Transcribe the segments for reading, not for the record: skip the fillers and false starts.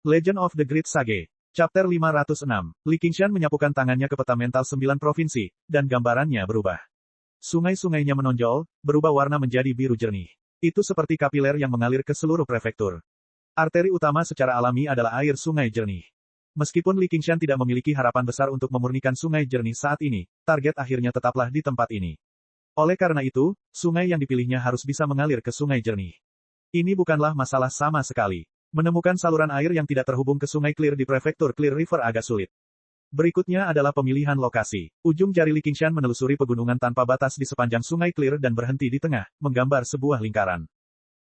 Legend of the Great Sage. Chapter 506. Li Qingshan menyapukan tangannya ke peta mental 9 provinsi, dan gambarannya berubah. Sungai-sungainya menonjol, berubah warna menjadi biru jernih. Itu seperti kapiler yang mengalir ke seluruh prefektur. Arteri utama secara alami adalah air sungai jernih. Meskipun Li Qingshan tidak memiliki harapan besar untuk memurnikan sungai jernih saat ini, target akhirnya tetaplah di tempat ini. Oleh karena itu, sungai yang dipilihnya harus bisa mengalir ke sungai jernih. Ini bukanlah masalah sama sekali. Menemukan saluran air yang tidak terhubung ke sungai Clear di prefektur Clear River agak sulit. Berikutnya adalah pemilihan lokasi. Ujung jari Li Qingshan menelusuri pegunungan tanpa batas di sepanjang sungai Clear dan berhenti di tengah, menggambar sebuah lingkaran.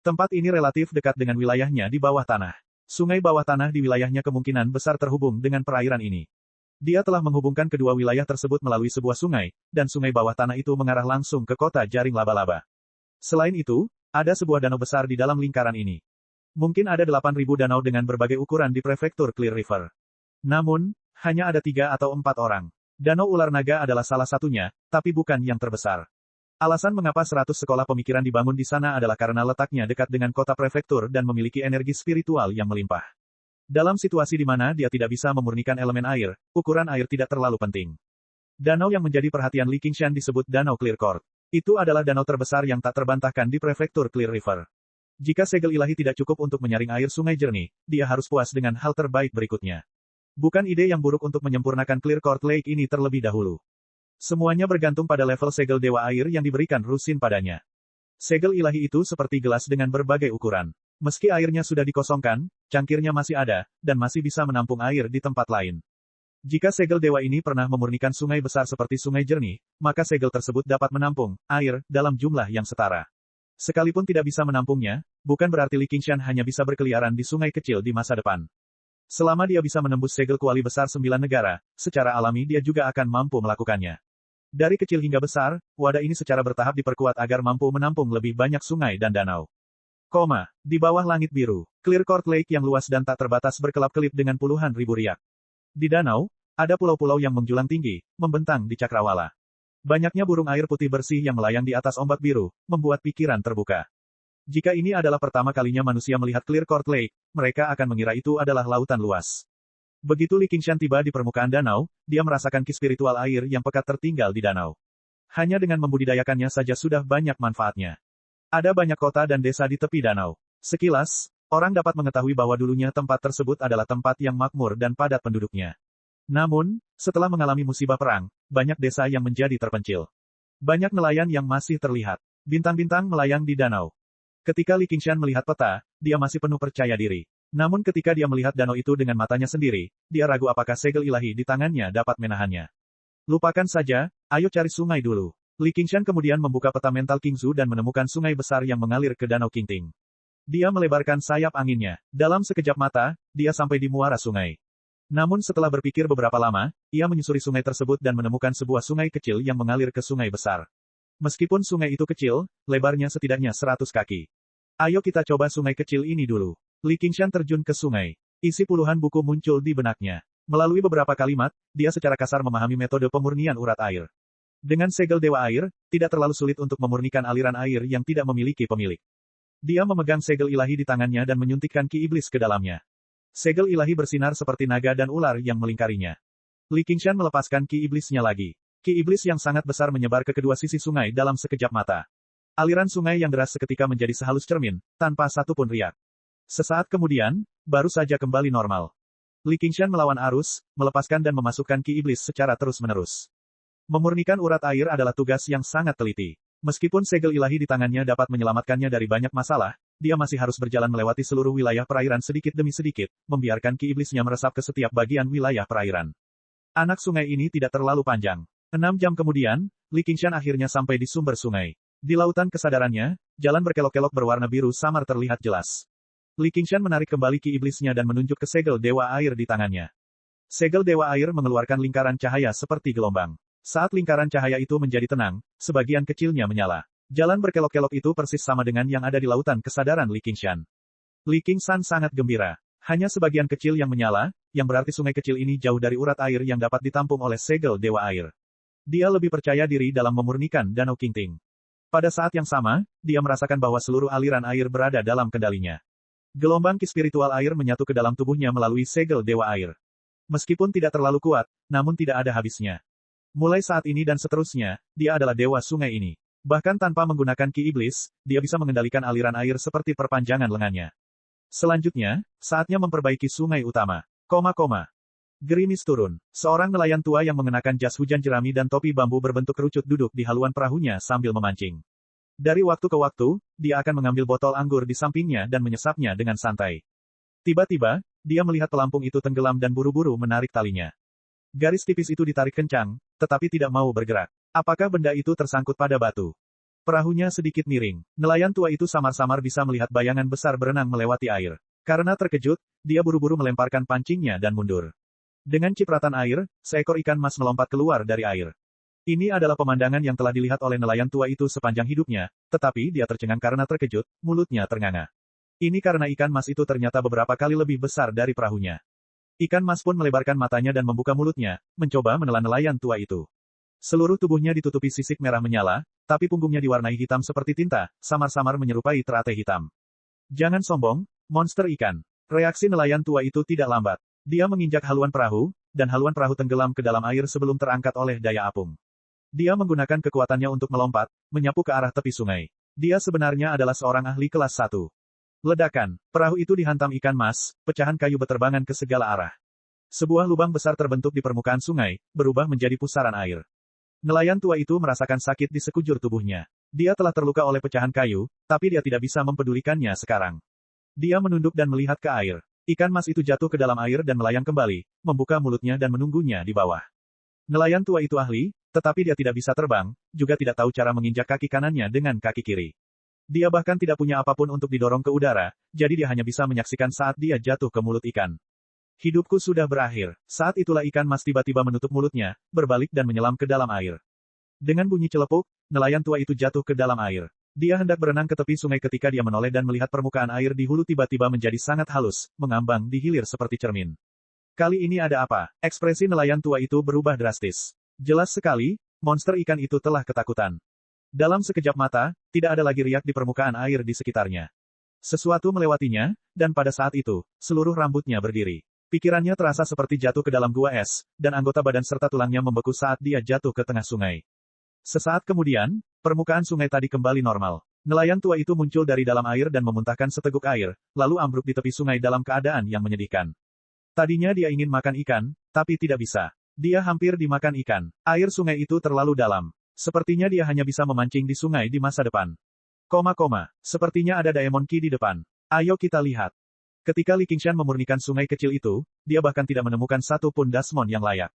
Tempat ini relatif dekat dengan wilayahnya di bawah tanah. Sungai bawah tanah di wilayahnya kemungkinan besar terhubung dengan perairan ini. Dia telah menghubungkan kedua wilayah tersebut melalui sebuah sungai, dan sungai bawah tanah itu mengarah langsung ke kota jaring laba-laba. Selain itu, ada sebuah danau besar di dalam lingkaran ini. Mungkin ada 8.000 danau dengan berbagai ukuran di prefektur Clear River. Namun, hanya ada 3 atau 4 orang. Danau Ular Naga adalah salah satunya, tapi bukan yang terbesar. Alasan mengapa 100 sekolah pemikiran dibangun di sana adalah karena letaknya dekat dengan kota prefektur dan memiliki energi spiritual yang melimpah. Dalam situasi di mana dia tidak bisa memurnikan elemen air, ukuran air tidak terlalu penting. Danau yang menjadi perhatian Li Qingshan disebut Danau Clear Court. Itu adalah danau terbesar yang tak terbantahkan di prefektur Clear River. Jika segel ilahi tidak cukup untuk menyaring air sungai jernih, dia harus puas dengan hal terbaik berikutnya. Bukan ide yang buruk untuk menyempurnakan Clear Court Lake ini terlebih dahulu. Semuanya bergantung pada level segel dewa air yang diberikan Rusin padanya. Segel ilahi itu seperti gelas dengan berbagai ukuran. Meski airnya sudah dikosongkan, cangkirnya masih ada, dan masih bisa menampung air di tempat lain. Jika segel dewa ini pernah memurnikan sungai besar seperti sungai jernih, maka segel tersebut dapat menampung air dalam jumlah yang setara. Sekalipun tidak bisa menampungnya, bukan berarti Li Qingshan hanya bisa berkeliaran di sungai kecil di masa depan. Selama dia bisa menembus segel kuali besar 9 negara, secara alami dia juga akan mampu melakukannya. Dari kecil hingga besar, wadah ini secara bertahap diperkuat agar mampu menampung lebih banyak sungai dan danau. Di bawah langit biru, Clear Court Lake yang luas dan tak terbatas berkelap-kelip dengan puluhan ribu riak. Di danau, ada pulau-pulau yang menjulang tinggi, membentang di cakrawala. Banyaknya burung air putih bersih yang melayang di atas ombak biru, membuat pikiran terbuka. Jika ini adalah pertama kalinya manusia melihat Clear Court Lake, mereka akan mengira itu adalah lautan luas. Begitu Li Qingshan tiba di permukaan danau, dia merasakan ki spiritual air yang pekat tertinggal di danau. Hanya dengan membudidayakannya saja sudah banyak manfaatnya. Ada banyak kota dan desa di tepi danau. Sekilas, orang dapat mengetahui bahwa dulunya tempat tersebut adalah tempat yang makmur dan padat penduduknya. Namun, setelah mengalami musibah perang, banyak desa yang menjadi terpencil. Banyak nelayan yang masih terlihat. Bintang-bintang melayang di danau. Ketika Li Qingshan melihat peta, dia masih penuh percaya diri. Namun ketika dia melihat danau itu dengan matanya sendiri, dia ragu apakah segel ilahi di tangannya dapat menahannya. Lupakan saja, ayo cari sungai dulu. Li Qingshan kemudian membuka peta mental Qingzu dan menemukan sungai besar yang mengalir ke danau Qingting. Dia melebarkan sayap anginnya. Dalam sekejap mata, dia sampai di muara sungai. Namun setelah berpikir beberapa lama, ia menyusuri sungai tersebut dan menemukan sebuah sungai kecil yang mengalir ke sungai besar. Meskipun sungai itu kecil, lebarnya setidaknya 100 kaki. Ayo kita coba sungai kecil ini dulu. Li Qingshan terjun ke sungai. Isi puluhan buku muncul di benaknya. Melalui beberapa kalimat, dia secara kasar memahami metode pemurnian urat air. Dengan segel dewa air, tidak terlalu sulit untuk memurnikan aliran air yang tidak memiliki pemilik. Dia memegang segel ilahi di tangannya dan menyuntikkan ki iblis ke dalamnya. Segel ilahi bersinar seperti naga dan ular yang melingkarinya. Li Qingshan melepaskan ki iblisnya lagi. Ki iblis yang sangat besar menyebar ke kedua sisi sungai dalam sekejap mata. Aliran sungai yang deras seketika menjadi sehalus cermin, tanpa satupun riak. Sesaat kemudian, baru saja kembali normal. Li Qingshan melawan arus, melepaskan dan memasukkan ki iblis secara terus-menerus. Memurnikan urat air adalah tugas yang sangat teliti. Meskipun segel ilahi di tangannya dapat menyelamatkannya dari banyak masalah, dia masih harus berjalan melewati seluruh wilayah perairan sedikit demi sedikit, membiarkan ki iblisnya meresap ke setiap bagian wilayah perairan. Anak sungai ini tidak terlalu panjang. 6 jam kemudian, Li Qingshan akhirnya sampai di sumber sungai. Di lautan kesadarannya, jalan berkelok-kelok berwarna biru samar terlihat jelas. Li Qingshan menarik kembali ki iblisnya dan menunjuk ke segel dewa air di tangannya. Segel dewa air mengeluarkan lingkaran cahaya seperti gelombang. Saat lingkaran cahaya itu menjadi tenang, sebagian kecilnya menyala. Jalan berkelok-kelok itu persis sama dengan yang ada di lautan kesadaran Li Qingshan. Li Qingshan sangat gembira. Hanya sebagian kecil yang menyala, yang berarti sungai kecil ini jauh dari urat air yang dapat ditampung oleh segel dewa air. Dia lebih percaya diri dalam memurnikan danau Qingting. Pada saat yang sama, dia merasakan bahwa seluruh aliran air berada dalam kendalinya. Gelombang ki spiritual air menyatu ke dalam tubuhnya melalui segel Dewa Air. Meskipun tidak terlalu kuat, namun tidak ada habisnya. Mulai saat ini dan seterusnya, dia adalah Dewa Sungai ini. Bahkan tanpa menggunakan ki iblis, dia bisa mengendalikan aliran air seperti perpanjangan lengannya. Selanjutnya, saatnya memperbaiki sungai utama. Gerimis turun. Seorang nelayan tua yang mengenakan jas hujan jerami dan topi bambu berbentuk kerucut duduk di haluan perahunya sambil memancing. Dari waktu ke waktu, dia akan mengambil botol anggur di sampingnya dan menyesapnya dengan santai. Tiba-tiba, dia melihat pelampung itu tenggelam dan buru-buru menarik talinya. Garis tipis itu ditarik kencang, tetapi tidak mau bergerak. Apakah benda itu tersangkut pada batu? Perahunya sedikit miring. Nelayan tua itu samar-samar bisa melihat bayangan besar berenang melewati air. Karena terkejut, dia buru-buru melemparkan pancingnya dan mundur. Dengan cipratan air, seekor ikan mas melompat keluar dari air. Ini adalah pemandangan yang telah dilihat oleh nelayan tua itu sepanjang hidupnya, tetapi dia tercengang karena terkejut, mulutnya ternganga. Ini karena ikan mas itu ternyata beberapa kali lebih besar dari perahunya. Ikan mas pun melebarkan matanya dan membuka mulutnya, mencoba menelan nelayan tua itu. Seluruh tubuhnya ditutupi sisik merah menyala, tapi punggungnya diwarnai hitam seperti tinta, samar-samar menyerupai teratai hitam. Jangan sombong, monster ikan. Reaksi nelayan tua itu tidak lambat. Dia menginjak haluan perahu, dan haluan perahu tenggelam ke dalam air sebelum terangkat oleh daya apung. Dia menggunakan kekuatannya untuk melompat, menyapu ke arah tepi sungai. Dia sebenarnya adalah seorang ahli kelas 1. Ledakan. Perahu itu dihantam ikan mas, pecahan kayu beterbangan ke segala arah. Sebuah lubang besar terbentuk di permukaan sungai, berubah menjadi pusaran air. Nelayan tua itu merasakan sakit di sekujur tubuhnya. Dia telah terluka oleh pecahan kayu, tapi dia tidak bisa mempedulikannya sekarang. Dia menunduk dan melihat ke air. Ikan mas itu jatuh ke dalam air dan melayang kembali, membuka mulutnya dan menunggunya di bawah. Nelayan tua itu ahli, tetapi dia tidak bisa terbang, juga tidak tahu cara menginjak kaki kanannya dengan kaki kiri. Dia bahkan tidak punya apapun untuk didorong ke udara, jadi dia hanya bisa menyaksikan saat dia jatuh ke mulut ikan. Hidupku sudah berakhir. Saat itulah ikan mas tiba-tiba menutup mulutnya, berbalik dan menyelam ke dalam air. Dengan bunyi celepuk, nelayan tua itu jatuh ke dalam air. Dia hendak berenang ke tepi sungai ketika dia menoleh dan melihat permukaan air di hulu tiba-tiba menjadi sangat halus, mengambang di hilir seperti cermin. Kali ini ada apa? Ekspresi nelayan tua itu berubah drastis. Jelas sekali, monster ikan itu telah ketakutan. Dalam sekejap mata, tidak ada lagi riak di permukaan air di sekitarnya. Sesuatu melewatinya, dan pada saat itu, seluruh rambutnya berdiri. Pikirannya terasa seperti jatuh ke dalam gua es, dan anggota badan serta tulangnya membeku saat dia jatuh ke tengah sungai. Sesaat kemudian, permukaan sungai tadi kembali normal. Nelayan tua itu muncul dari dalam air dan memuntahkan seteguk air, lalu ambruk di tepi sungai dalam keadaan yang menyedihkan. Tadinya dia ingin makan ikan, tapi tidak bisa. Dia hampir dimakan ikan. Air sungai itu terlalu dalam. Sepertinya dia hanya bisa memancing di sungai di masa depan. Sepertinya ada Daemon Ki di depan. Ayo kita lihat. Ketika Li Qingshan memurnikan sungai kecil itu, dia bahkan tidak menemukan satu pun Dasmon yang layak.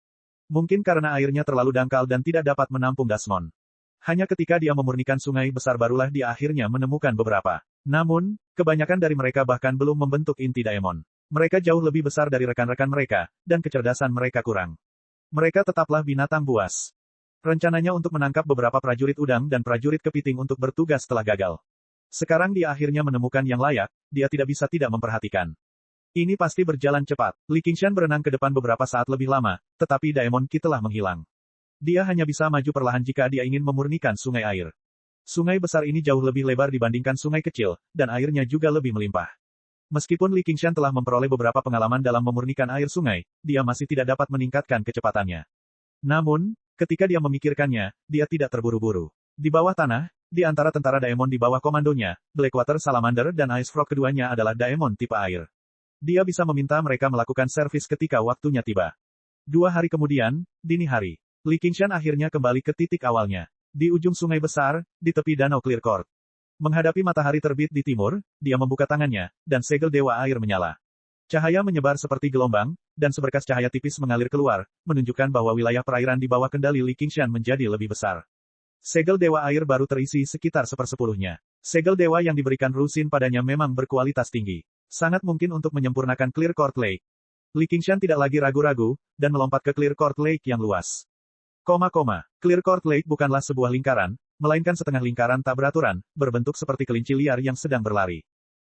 Mungkin karena airnya terlalu dangkal dan tidak dapat menampung Dasmon. Hanya ketika dia memurnikan sungai besar barulah dia akhirnya menemukan beberapa. Namun, kebanyakan dari mereka bahkan belum membentuk inti Daemon. Mereka jauh lebih besar dari rekan-rekan mereka, dan kecerdasan mereka kurang. Mereka tetaplah binatang buas. Rencananya untuk menangkap beberapa prajurit udang dan prajurit kepiting untuk bertugas telah gagal. Sekarang dia akhirnya menemukan yang layak, dia tidak bisa tidak memperhatikan. Ini pasti berjalan cepat. Li Qingshan berenang ke depan beberapa saat lebih lama, tetapi Daemon Ki telah menghilang. Dia hanya bisa maju perlahan jika dia ingin memurnikan sungai air. Sungai besar ini jauh lebih lebar dibandingkan sungai kecil, dan airnya juga lebih melimpah. Meskipun Li Qingshan telah memperoleh beberapa pengalaman dalam memurnikan air sungai, dia masih tidak dapat meningkatkan kecepatannya. Namun, ketika dia memikirkannya, dia tidak terburu-buru. Di bawah tanah, di antara tentara Daemon di bawah komandonya, Blackwater Salamander dan Ice Frog keduanya adalah Daemon tipe air. Dia bisa meminta mereka melakukan servis ketika waktunya tiba. 2 hari kemudian, dini hari, Li Qingshan akhirnya kembali ke titik awalnya. Di ujung sungai besar, di tepi danau Clear Court. Menghadapi matahari terbit di timur, dia membuka tangannya, dan segel dewa air menyala. Cahaya menyebar seperti gelombang, dan seberkas cahaya tipis mengalir keluar, menunjukkan bahwa wilayah perairan di bawah kendali Li Qingshan menjadi lebih besar. Segel dewa air baru terisi sekitar 1/10-nya. Segel dewa yang diberikan Rusin padanya memang berkualitas tinggi. Sangat mungkin untuk menyempurnakan Clear Court Lake. Li Qingshan tidak lagi ragu-ragu, dan melompat ke Clear Court Lake yang luas. Clear Court Lake bukanlah sebuah lingkaran, melainkan setengah lingkaran tak beraturan, berbentuk seperti kelinci liar yang sedang berlari.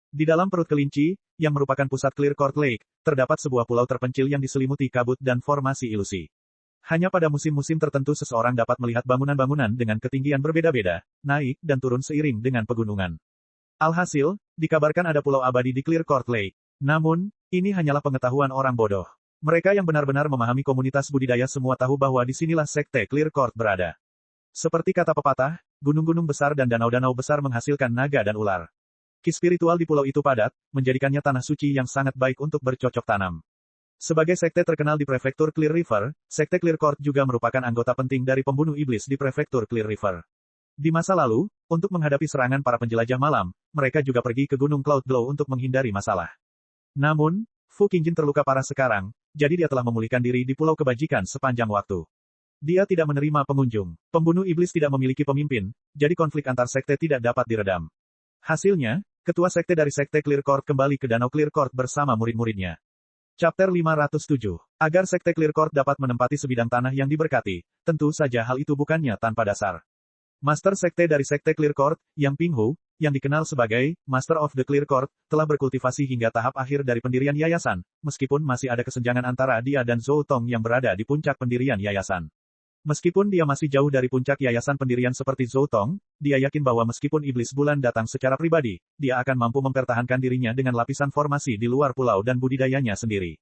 Di dalam perut kelinci, yang merupakan pusat Clear Court Lake, terdapat sebuah pulau terpencil yang diselimuti kabut dan formasi ilusi. Hanya pada musim-musim tertentu seseorang dapat melihat bangunan-bangunan dengan ketinggian berbeda-beda, naik dan turun seiring dengan pegunungan. Alhasil, dikabarkan ada pulau abadi di Clear Court Lake. Namun, ini hanyalah pengetahuan orang bodoh. Mereka yang benar-benar memahami komunitas budidaya semua tahu bahwa disinilah sekte Clear Court berada. Seperti kata pepatah, gunung-gunung besar dan danau-danau besar menghasilkan naga dan ular. Ki spiritual di pulau itu padat, menjadikannya tanah suci yang sangat baik untuk bercocok tanam. Sebagai sekte terkenal di prefektur Clear River, sekte Clear Court juga merupakan anggota penting dari pembunuh iblis di prefektur Clear River. Di masa lalu, untuk menghadapi serangan para penjelajah malam, mereka juga pergi ke Gunung Cloud Glow untuk menghindari masalah. Namun, Fu Qingjin terluka parah sekarang, jadi dia telah memulihkan diri di Pulau Kebajikan sepanjang waktu. Dia tidak menerima pengunjung. Pembunuh iblis tidak memiliki pemimpin, jadi konflik antar sekte tidak dapat diredam. Hasilnya, ketua sekte dari sekte Clear Court kembali ke Danau Clear Court bersama murid-muridnya. Chapter 507. Agar sekte Clear Court dapat menempati sebidang tanah yang diberkati, tentu saja hal itu bukannya tanpa dasar. Master sekte dari sekte Clear Court, Yang Pinghu, yang dikenal sebagai Master of the Clear Court, telah berkultivasi hingga tahap akhir dari pendirian yayasan, meskipun masih ada kesenjangan antara dia dan Zhou Tong yang berada di puncak pendirian yayasan. Meskipun dia masih jauh dari puncak yayasan pendirian seperti Zhou Tong, dia yakin bahwa meskipun iblis bulan datang secara pribadi, dia akan mampu mempertahankan dirinya dengan lapisan formasi di luar pulau dan budidayanya sendiri.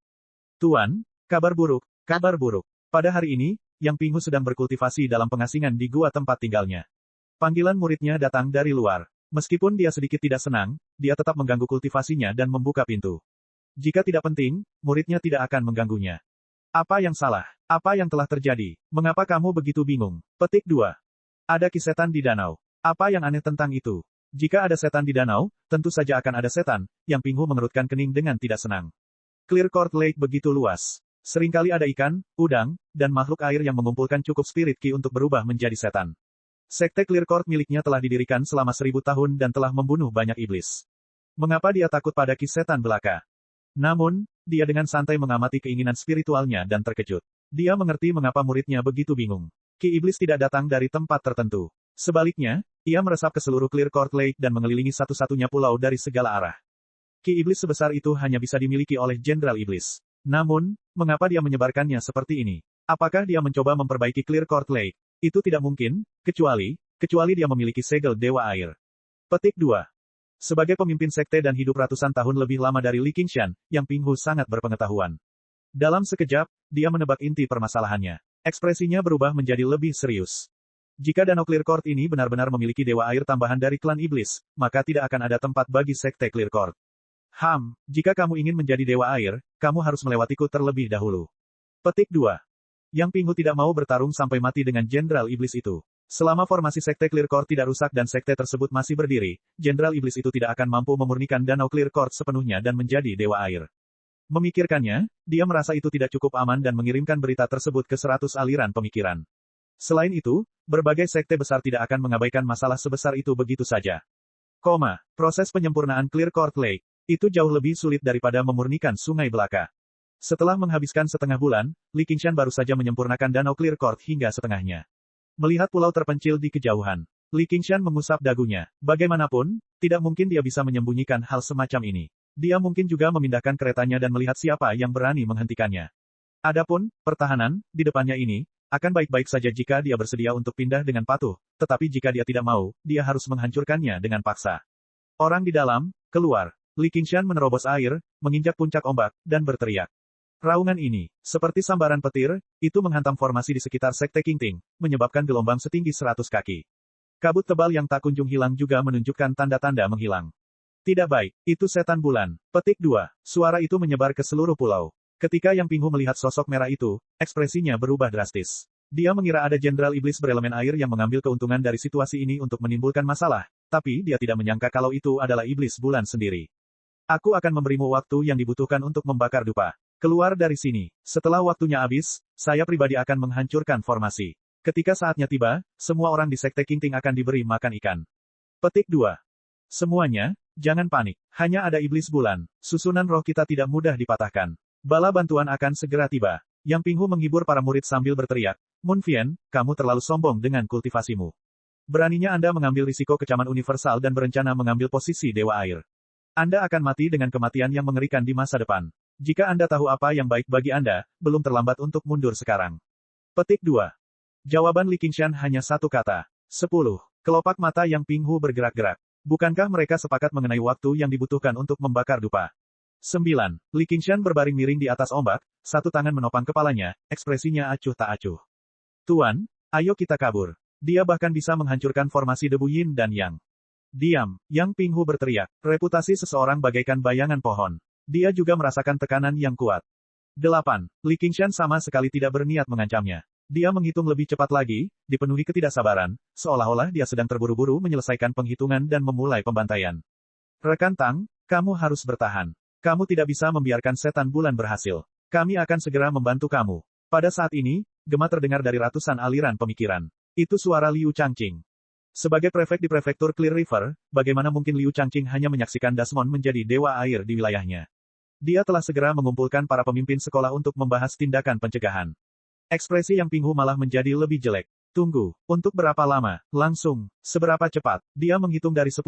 Tuan, kabar buruk, kabar buruk. Pada hari ini, Yang Pinghu sedang berkultivasi dalam pengasingan di gua tempat tinggalnya. Panggilan muridnya datang dari luar. Meskipun dia sedikit tidak senang, dia tetap mengganggu kultivasinya dan membuka pintu. Jika tidak penting, muridnya tidak akan mengganggunya. Apa yang salah? Apa yang telah terjadi? Mengapa kamu begitu bingung? Petik 2. Ada ki setan di danau. Apa yang aneh tentang itu? Jika ada setan di danau, tentu saja akan ada setan, Yang Pinghu mengerutkan kening dengan tidak senang. Clear Court Lake begitu luas. Seringkali ada ikan, udang, dan makhluk air yang mengumpulkan cukup spirit ki untuk berubah menjadi setan. Sekte Clear Court miliknya telah didirikan selama 1000 tahun dan telah membunuh banyak iblis. Mengapa dia takut pada ki setan belaka? Namun, dia dengan santai mengamati keinginan spiritualnya dan terkejut. Dia mengerti mengapa muridnya begitu bingung. Ki iblis tidak datang dari tempat tertentu. Sebaliknya, ia meresap ke seluruh Clear Court Lake dan mengelilingi satu-satunya pulau dari segala arah. Ki iblis sebesar itu hanya bisa dimiliki oleh Jenderal Iblis. Namun, mengapa dia menyebarkannya seperti ini? Apakah dia mencoba memperbaiki Clear Court Lake? Itu tidak mungkin, kecuali dia memiliki segel Dewa Air. Petik 2. Sebagai pemimpin sekte dan hidup ratusan tahun lebih lama dari Li Qingshan, Yang Pinghu sangat berpengetahuan. Dalam sekejap, dia menebak inti permasalahannya. Ekspresinya berubah menjadi lebih serius. Jika Danau Clear Court ini benar-benar memiliki dewa air tambahan dari klan iblis, maka tidak akan ada tempat bagi sekte Clear Court. Jika kamu ingin menjadi dewa air, kamu harus melewatiku terlebih dahulu. Petik 2. Yang Pinghu tidak mau bertarung sampai mati dengan Jenderal Iblis itu. Selama formasi sekte Clear Court tidak rusak dan sekte tersebut masih berdiri, Jenderal Iblis itu tidak akan mampu memurnikan Danau Clear Court sepenuhnya dan menjadi dewa air. Memikirkannya, dia merasa itu tidak cukup aman dan mengirimkan berita tersebut ke 100 aliran pemikiran. Selain itu, berbagai sekte besar tidak akan mengabaikan masalah sebesar itu begitu saja. Proses penyempurnaan Clear Court Lake, itu jauh lebih sulit daripada memurnikan sungai belaka. Setelah menghabiskan setengah bulan, Li Qingshan baru saja menyempurnakan Danau Clear Court hingga setengahnya. Melihat pulau terpencil di kejauhan, Li Qingshan mengusap dagunya. Bagaimanapun, tidak mungkin dia bisa menyembunyikan hal semacam ini. Dia mungkin juga memindahkan keretanya dan melihat siapa yang berani menghentikannya. Adapun pertahanan di depannya ini akan baik-baik saja jika dia bersedia untuk pindah dengan patuh, tetapi jika dia tidak mau, dia harus menghancurkannya dengan paksa. Orang di dalam, keluar. Li Qingshan menerobos air, menginjak puncak ombak, dan berteriak. Raungan ini, seperti sambaran petir, itu menghantam formasi di sekitar sekte Qingting, menyebabkan gelombang setinggi 100 kaki. Kabut tebal yang tak kunjung hilang juga menunjukkan tanda-tanda menghilang. Tidak baik, itu setan bulan. Petik 2. Suara itu menyebar ke seluruh pulau. Ketika Yang Pinghu melihat sosok merah itu, ekspresinya berubah drastis. Dia mengira ada Jenderal Iblis berelemen air yang mengambil keuntungan dari situasi ini untuk menimbulkan masalah, tapi dia tidak menyangka kalau itu adalah Iblis bulan sendiri. Aku akan memberimu waktu yang dibutuhkan untuk membakar dupa. Keluar dari sini. Setelah waktunya habis, saya pribadi akan menghancurkan formasi. Ketika saatnya tiba, semua orang di sekte Qingting akan diberi makan ikan. Petik 2. Semuanya, jangan panik. Hanya ada iblis bulan. Susunan roh kita tidak mudah dipatahkan. Bala bantuan akan segera tiba. Yang Pinghu menghibur para murid sambil berteriak, Mun Fian, kamu terlalu sombong dengan kultivasimu. Beraninya Anda mengambil risiko kecaman universal dan berencana mengambil posisi dewa air. Anda akan mati dengan kematian yang mengerikan di masa depan. Jika Anda tahu apa yang baik bagi Anda, belum terlambat untuk mundur sekarang. Petik 2. Jawaban Li Qingshan hanya satu kata. 10. Kelopak mata Yang Pinghu bergerak-gerak. Bukankah mereka sepakat mengenai waktu yang dibutuhkan untuk membakar dupa? 9. Li Qingshan berbaring miring di atas ombak, satu tangan menopang kepalanya, ekspresinya acuh tak acuh. Tuan, ayo kita kabur. Dia bahkan bisa menghancurkan formasi debu Yin dan Yang. Diam, Yang Pinghu berteriak. Reputasi seseorang bagaikan bayangan pohon. Dia juga merasakan tekanan yang kuat. 8. Li Qingshan sama sekali tidak berniat mengancamnya. Dia menghitung lebih cepat lagi, dipenuhi ketidaksabaran, seolah-olah dia sedang terburu-buru menyelesaikan penghitungan dan memulai pembantaian. Rekan Tang, kamu harus bertahan. Kamu tidak bisa membiarkan setan bulan berhasil. Kami akan segera membantu kamu. Pada saat ini, gema terdengar dari ratusan aliran pemikiran. Itu suara Liu Changqing. Sebagai prefek di prefektur Clear River, bagaimana mungkin Liu Changqing hanya menyaksikan Dasmon menjadi dewa air di wilayahnya? Dia telah segera mengumpulkan para pemimpin sekolah untuk membahas tindakan pencegahan. Ekspresi Yang Pinghu malah menjadi lebih jelek. Tunggu, untuk berapa lama? Langsung, seberapa cepat? Dia menghitung dari 10,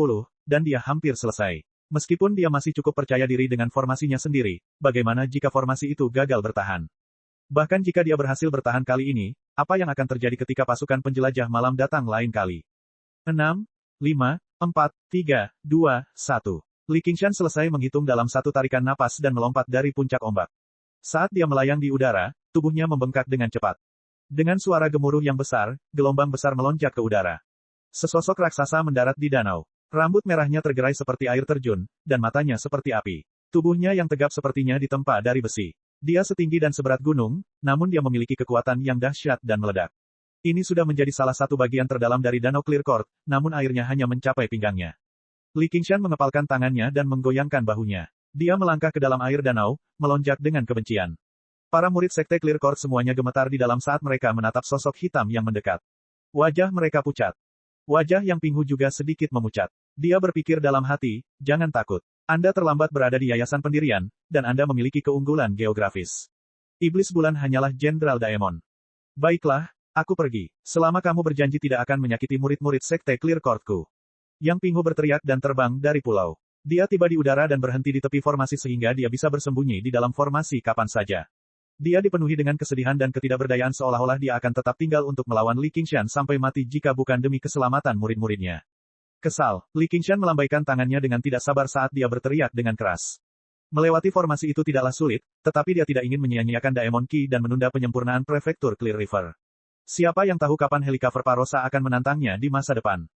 dan dia hampir selesai. Meskipun dia masih cukup percaya diri dengan formasinya sendiri, bagaimana jika formasi itu gagal bertahan? Bahkan jika dia berhasil bertahan kali ini, apa yang akan terjadi ketika pasukan penjelajah malam datang lain kali? 6, 5, 4, 3, 2, 1. Li Qingshan selesai menghitung dalam satu tarikan napas dan melompat dari puncak ombak. Saat dia melayang di udara, tubuhnya membengkak dengan cepat. Dengan suara gemuruh yang besar, gelombang besar melonjak ke udara. Sesosok raksasa mendarat di danau. Rambut merahnya tergerai seperti air terjun, dan matanya seperti api. Tubuhnya yang tegap sepertinya ditempa dari besi. Dia setinggi dan seberat gunung, namun dia memiliki kekuatan yang dahsyat dan meledak. Ini sudah menjadi salah satu bagian terdalam dari Danau Clear Court, namun airnya hanya mencapai pinggangnya. Li Qingshan mengepalkan tangannya dan menggoyangkan bahunya. Dia melangkah ke dalam air danau, melonjak dengan kebencian. Para murid sekte Clear Court semuanya gemetar di dalam saat mereka menatap sosok hitam yang mendekat. Wajah mereka pucat. Wajah Yang Pinghu juga sedikit memucat. Dia berpikir dalam hati, jangan takut. Anda terlambat berada di Yayasan Pendirian, dan Anda memiliki keunggulan geografis. Iblis Bulan hanyalah Jenderal Daemon. Baiklah, aku pergi. Selama kamu berjanji tidak akan menyakiti murid-murid sekte Clear Court-ku. Yang Pinghu berteriak dan terbang dari pulau. Dia tiba di udara dan berhenti di tepi formasi sehingga dia bisa bersembunyi di dalam formasi kapan saja. Dia dipenuhi dengan kesedihan dan ketidakberdayaan seolah-olah dia akan tetap tinggal untuk melawan Li Qingshan sampai mati jika bukan demi keselamatan murid-muridnya. Kesal, Li Qingshan melambaikan tangannya dengan tidak sabar saat dia berteriak dengan keras. Melewati formasi itu tidaklah sulit, tetapi dia tidak ingin menyia-nyiakan Daemon Ki dan menunda penyempurnaan prefektur Clear River. Siapa yang tahu kapan Helikaver Parosa akan menantangnya di masa depan?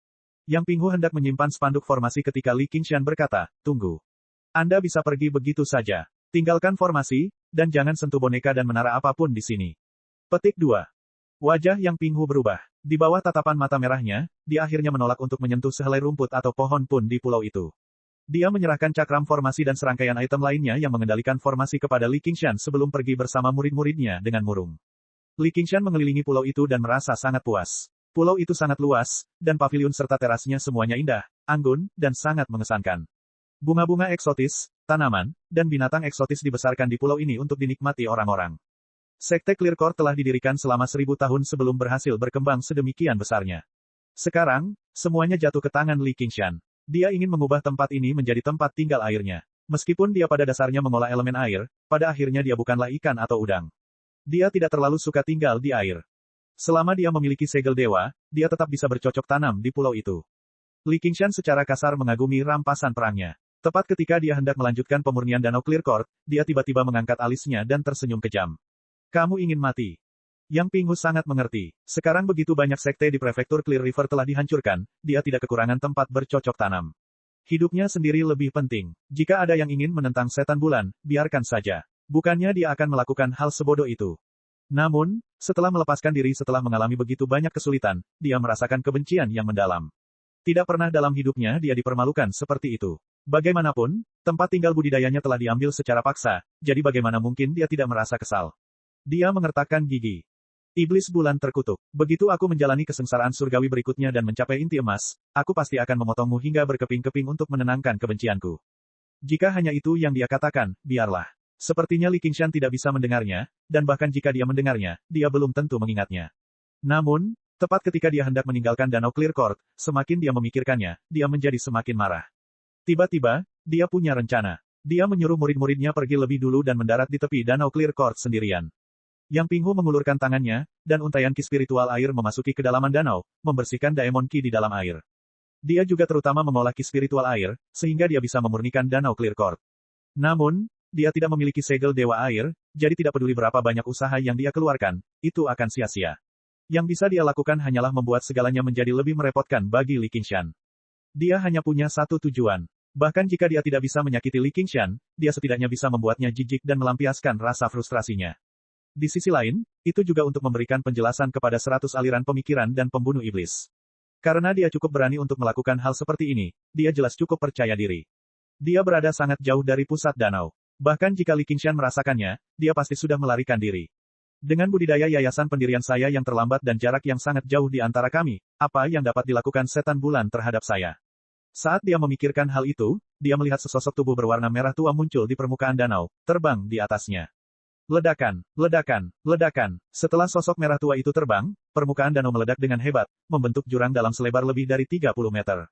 Yang Pinghu hendak menyimpan spanduk formasi ketika Li Qingshan berkata, tunggu. Anda bisa pergi begitu saja. Tinggalkan formasi, dan jangan sentuh boneka dan menara apapun di sini. Petik 2. Wajah Yang Pinghu berubah. Di bawah tatapan mata merahnya, dia akhirnya menolak untuk menyentuh sehelai rumput atau pohon pun di pulau itu. Dia menyerahkan cakram formasi dan serangkaian item lainnya yang mengendalikan formasi kepada Li Qingshan sebelum pergi bersama murid-muridnya dengan murung. Li Qingshan mengelilingi pulau itu dan merasa sangat puas. Pulau itu sangat luas, dan paviliun serta terasnya semuanya indah, anggun, dan sangat mengesankan. Bunga-bunga eksotis, tanaman, dan binatang eksotis dibesarkan di pulau ini untuk dinikmati orang-orang. Sekte Clear Court telah didirikan selama 1000 tahun sebelum berhasil berkembang sedemikian besarnya. Sekarang, semuanya jatuh ke tangan Li Qingshan. Dia ingin mengubah tempat ini menjadi tempat tinggal airnya. Meskipun dia pada dasarnya mengolah elemen air, pada akhirnya dia bukanlah ikan atau udang. Dia tidak terlalu suka tinggal di air. Selama dia memiliki segel dewa, dia tetap bisa bercocok tanam di pulau itu. Li Qingshan secara kasar mengagumi rampasan perangnya. Tepat ketika dia hendak melanjutkan pemurnian Danau Clear Court, dia tiba-tiba mengangkat alisnya dan tersenyum kejam. Kamu ingin mati? Yang Pinghu sangat mengerti. Sekarang begitu banyak sekte di prefektur Clear River telah dihancurkan, dia tidak kekurangan tempat bercocok tanam. Hidupnya sendiri lebih penting. Jika ada yang ingin menentang setan bulan, biarkan saja. Bukannya dia akan melakukan hal sebodoh itu. Namun, setelah melepaskan diri setelah mengalami begitu banyak kesulitan, dia merasakan kebencian yang mendalam. Tidak pernah dalam hidupnya dia dipermalukan seperti itu. Bagaimanapun, tempat tinggal budidayanya telah diambil secara paksa, jadi bagaimana mungkin dia tidak merasa kesal. Dia mengertakkan gigi. Iblis bulan terkutuk. Begitu aku menjalani kesengsaraan surgawi berikutnya dan mencapai inti emas, aku pasti akan memotongmu hingga berkeping-keping untuk menenangkan kebencianku. Jika hanya itu yang dia katakan, biarlah. Sepertinya Li Qingshan tidak bisa mendengarnya, dan bahkan jika dia mendengarnya, dia belum tentu mengingatnya. Namun, tepat ketika dia hendak meninggalkan Danau Clear Court, semakin dia memikirkannya, dia menjadi semakin marah. Tiba-tiba, dia punya rencana. Dia menyuruh murid-muridnya pergi lebih dulu dan mendarat di tepi Danau Clear Court sendirian. Yang Pinghu mengulurkan tangannya, dan untaian ki spiritual air memasuki kedalaman danau, membersihkan Daemon Ki di dalam air. Dia juga terutama mengolah ki spiritual air, sehingga dia bisa memurnikan danau Clear Court. Namun, dia tidak memiliki segel dewa air, jadi tidak peduli berapa banyak usaha yang dia keluarkan, itu akan sia-sia. Yang bisa dia lakukan hanyalah membuat segalanya menjadi lebih merepotkan bagi Li Qingshan. Dia hanya punya satu tujuan. Bahkan jika dia tidak bisa menyakiti Li Qingshan, dia setidaknya bisa membuatnya jijik dan melampiaskan rasa frustrasinya. Di sisi lain, itu juga untuk memberikan penjelasan kepada 100 aliran pemikiran dan pembunuh iblis. Karena dia cukup berani untuk melakukan hal seperti ini, dia jelas cukup percaya diri. Dia berada sangat jauh dari pusat danau. Bahkan jika Li Qingshan merasakannya, dia pasti sudah melarikan diri. Dengan budidaya yayasan pendirian saya yang terlambat dan jarak yang sangat jauh di antara kami, apa yang dapat dilakukan setan bulan terhadap saya? Saat dia memikirkan hal itu, dia melihat sesosok tubuh berwarna merah tua muncul di permukaan danau, terbang di atasnya. Ledakan, ledakan, ledakan. Setelah sosok merah tua itu terbang, permukaan danau meledak dengan hebat, membentuk jurang dalam selebar lebih dari 30 meter.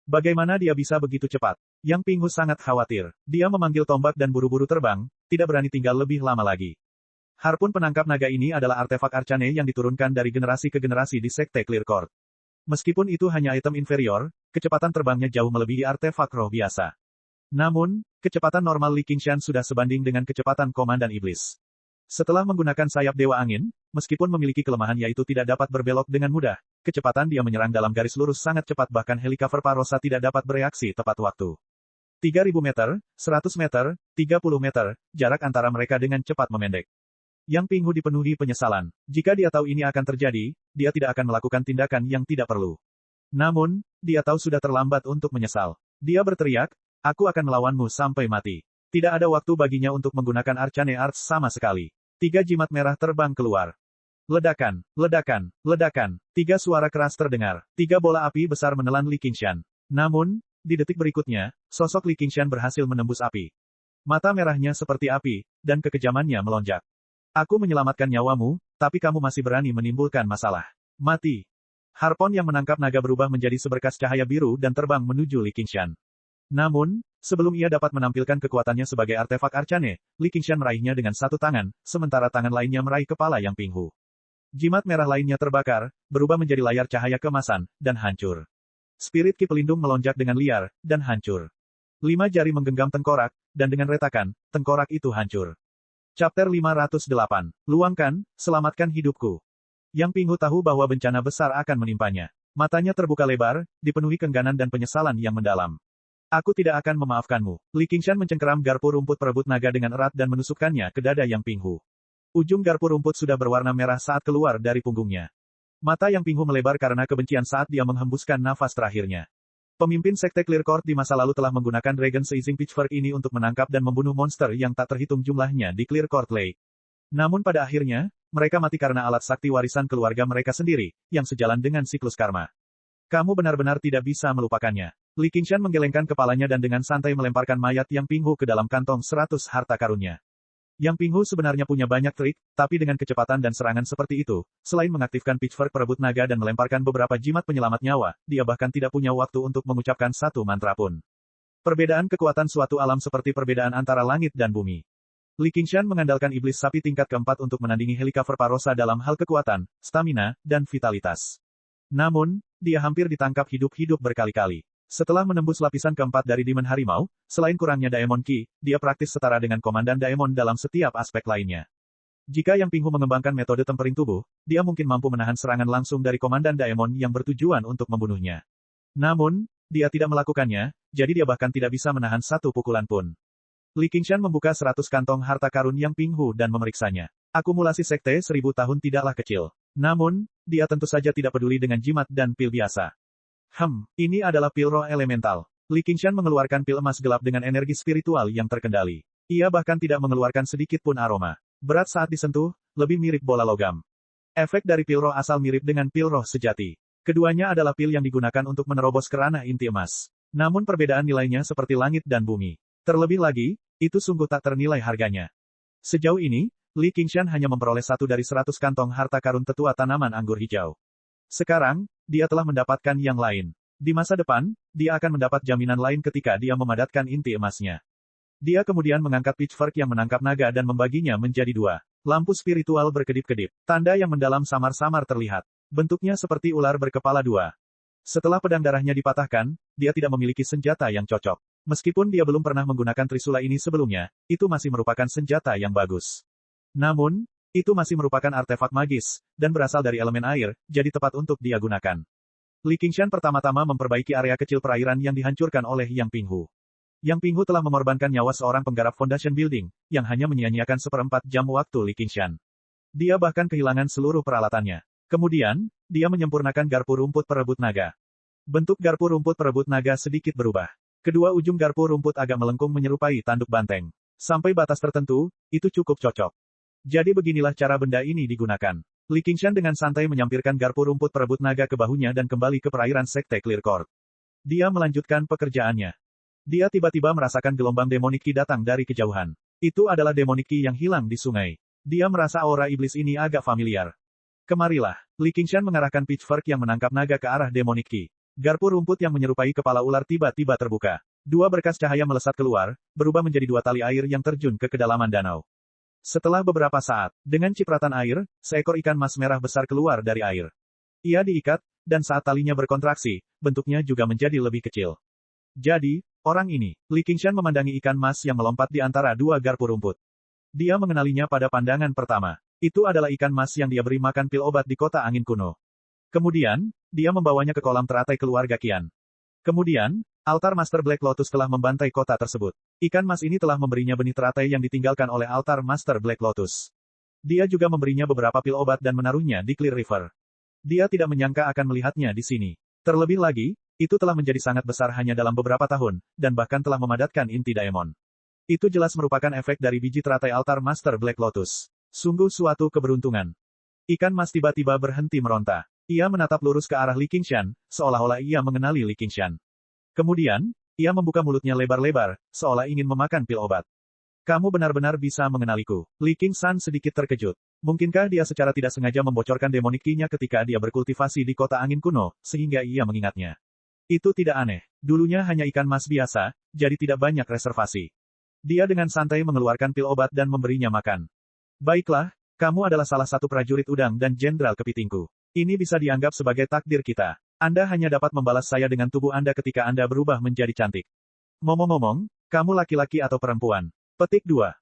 Bagaimana dia bisa begitu cepat? Yang Pinghu sangat khawatir. Dia memanggil tombak dan buru-buru terbang, tidak berani tinggal lebih lama lagi. Harpun penangkap naga ini adalah artefak Arcane yang diturunkan dari generasi ke generasi di Sekte Clear Court. Meskipun itu hanya item inferior, kecepatan terbangnya jauh melebihi artefak roh biasa. Namun, kecepatan normal Li Qingshan sudah sebanding dengan kecepatan Komandan Iblis. Setelah menggunakan sayap Dewa Angin, meskipun memiliki kelemahan yaitu tidak dapat berbelok dengan mudah, kecepatan dia menyerang dalam garis lurus sangat cepat bahkan Helicover Parosa tidak dapat bereaksi tepat waktu. 3000 meter, 100 meter, 30 meter, jarak antara mereka dengan cepat memendek. Yang Pinghu dipenuhi penyesalan. Jika dia tahu ini akan terjadi, dia tidak akan melakukan tindakan yang tidak perlu. Namun, dia tahu sudah terlambat untuk menyesal. Dia berteriak, "Aku akan melawanmu sampai mati." Tidak ada waktu baginya untuk menggunakan Arcane Arts sama sekali. 3 jimat merah terbang keluar. Ledakan, ledakan, ledakan. 3 suara keras terdengar. 3 bola api besar menelan Li Qingshan. Namun, di detik berikutnya, sosok Li Qingshan berhasil menembus api. Mata merahnya seperti api, dan kekejamannya melonjak. "Aku menyelamatkan nyawamu, tapi kamu masih berani menimbulkan masalah. Mati." Harpon yang menangkap naga berubah menjadi seberkas cahaya biru dan terbang menuju Li Qingshan. Namun, sebelum ia dapat menampilkan kekuatannya sebagai artefak Arcane, Li Qingshan meraihnya dengan satu tangan, sementara tangan lainnya meraih kepala Yang Pinghu. Jimat merah lainnya terbakar, berubah menjadi layar cahaya keemasan, dan hancur. Spirit Ki pelindung melonjak dengan liar, dan hancur. 5 jari menggenggam tengkorak, dan dengan retakan, tengkorak itu hancur. Chapter 508. Luangkan, selamatkan hidupku. Yang Pinghu tahu bahwa bencana besar akan menimpanya. Matanya terbuka lebar, dipenuhi kengganan dan penyesalan yang mendalam. "Aku tidak akan memaafkanmu." Li Qingshan mencengkeram garpu rumput perebut naga dengan erat dan menusukkannya ke dada Yang Pinghu. Ujung garpu rumput sudah berwarna merah saat keluar dari punggungnya. Mata Yang Pinghu melebar karena kebencian saat dia menghembuskan nafas terakhirnya. Pemimpin Sekte Clear Court di masa lalu telah menggunakan Dragon Seizing Pitchfork ini untuk menangkap dan membunuh monster yang tak terhitung jumlahnya di Clear Court Lake. Namun pada akhirnya, mereka mati karena alat sakti warisan keluarga mereka sendiri, yang sejalan dengan siklus karma. Kamu benar-benar tidak bisa melupakannya. Li Qingshan menggelengkan kepalanya dan dengan santai melemparkan mayat Yang Pinghu ke dalam kantong 100 harta karunnya. Yang Pinghu sebenarnya punya banyak trik, tapi dengan kecepatan dan serangan seperti itu, selain mengaktifkan Pitchfork perebut naga dan melemparkan beberapa jimat penyelamat nyawa, dia bahkan tidak punya waktu untuk mengucapkan satu mantra pun. Perbedaan kekuatan suatu alam seperti perbedaan antara langit dan bumi. Li Qingshan mengandalkan iblis sapi tingkat keempat untuk menandingi Helicover Parosa dalam hal kekuatan, stamina, dan vitalitas. Namun, dia hampir ditangkap hidup-hidup berkali-kali. Setelah menembus lapisan keempat dari Demon Harimau, selain kurangnya Daemon Ki, dia praktis setara dengan Komandan Daemon dalam setiap aspek lainnya. Jika Yang Pinghu mengembangkan metode tempering tubuh, dia mungkin mampu menahan serangan langsung dari Komandan Daemon yang bertujuan untuk membunuhnya. Namun, dia tidak melakukannya, jadi dia bahkan tidak bisa menahan satu pukulan pun. Li Qingshan membuka 100 kantong harta karun Yang Pinghu dan memeriksanya. Akumulasi sekte 1000 tahun tidaklah kecil. Namun, dia tentu saja tidak peduli dengan jimat dan pil biasa. Ini adalah pil roh elemental. Li Qingshan mengeluarkan pil emas gelap dengan energi spiritual yang terkendali. Ia bahkan tidak mengeluarkan sedikit pun aroma. Berat saat disentuh, lebih mirip bola logam. Efek dari pil roh asal mirip dengan pil roh sejati. Keduanya adalah pil yang digunakan untuk menerobos ke ranah inti emas. Namun perbedaan nilainya seperti langit dan bumi. Terlebih lagi, itu sungguh tak ternilai harganya. Sejauh ini, Li Qingshan hanya memperoleh 1 dari 100 kantong harta karun tetua tanaman anggur hijau. Sekarang, dia telah mendapatkan yang lain. Di masa depan, dia akan mendapat jaminan lain ketika dia memadatkan inti emasnya. Dia kemudian mengangkat pitchfork yang menangkap naga dan membaginya menjadi 2. Lampu spiritual berkedip-kedip. Tanda yang mendalam samar-samar terlihat. Bentuknya seperti ular berkepala 2. Setelah pedang darahnya dipatahkan, dia tidak memiliki senjata yang cocok. Meskipun dia belum pernah menggunakan trisula ini sebelumnya, itu masih merupakan senjata yang bagus. Namun, itu masih merupakan artefak magis, dan berasal dari elemen air, jadi tepat untuk dia gunakan. Li Qingshan pertama-tama memperbaiki area kecil perairan yang dihancurkan oleh Yang Pinghu. Yang Pinghu telah mengorbankan nyawa seorang penggarap foundation building, yang hanya menyia-nyiakan 1/4 jam waktu Li Qingshan. Dia bahkan kehilangan seluruh peralatannya. Kemudian, dia menyempurnakan garpu rumput perebut naga. Bentuk garpu rumput perebut naga sedikit berubah. Kedua ujung garpu rumput agak melengkung menyerupai tanduk banteng. Sampai batas tertentu, itu cukup cocok. Jadi beginilah cara benda ini digunakan. Li Qingshan dengan santai menyampirkan garpu rumput perebut naga ke bahunya dan kembali ke perairan Sekte Clear Court. Dia melanjutkan pekerjaannya. Dia tiba-tiba merasakan gelombang demonic ki datang dari kejauhan. Itu adalah demonic ki yang hilang di sungai. Dia merasa aura iblis ini agak familiar. Kemarilah. Li Qingshan mengarahkan pitchfork yang menangkap naga ke arah demonic ki. Garpu rumput yang menyerupai kepala ular tiba-tiba terbuka. Dua berkas cahaya melesat keluar, berubah menjadi dua tali air yang terjun ke kedalaman danau. Setelah beberapa saat, dengan cipratan air, seekor ikan mas merah besar keluar dari air. Ia diikat, dan saat talinya berkontraksi, bentuknya juga menjadi lebih kecil. Jadi, orang ini, Li Qingshan memandangi ikan mas yang melompat di antara dua garpu rumput. Dia mengenalinya pada pandangan pertama. Itu adalah ikan mas yang dia beri makan pil obat di kota angin kuno. Kemudian, dia membawanya ke kolam teratai keluarga Qian. Kemudian, altar Master Black Lotus telah membantai kota tersebut. Ikan mas ini telah memberinya benih teratai yang ditinggalkan oleh altar Master Black Lotus. Dia juga memberinya beberapa pil obat dan menaruhnya di Clear River. Dia tidak menyangka akan melihatnya di sini. Terlebih lagi, itu telah menjadi sangat besar hanya dalam beberapa tahun, dan bahkan telah memadatkan inti Daemon. Itu jelas merupakan efek dari biji teratai altar Master Black Lotus. Sungguh suatu keberuntungan. Ikan mas tiba-tiba berhenti meronta. Ia menatap lurus ke arah Li Qingshan, seolah-olah ia mengenali Li Qingshan. Kemudian, ia membuka mulutnya lebar-lebar, seolah ingin memakan pil obat. Kamu benar-benar bisa mengenaliku. Li Qingshan sedikit terkejut. Mungkinkah dia secara tidak sengaja membocorkan demonic ki-nya ketika dia berkultivasi di kota angin kuno, sehingga ia mengingatnya. Itu tidak aneh. Dulunya hanya ikan mas biasa, jadi tidak banyak reservasi. Dia dengan santai mengeluarkan pil obat dan memberinya makan. Baiklah, kamu adalah salah satu prajurit udang dan jenderal kepitingku. Ini bisa dianggap sebagai takdir kita. Anda hanya dapat membalas saya dengan tubuh Anda ketika Anda berubah menjadi cantik. Ngomong-ngomong, kamu laki-laki atau perempuan? Petik 2.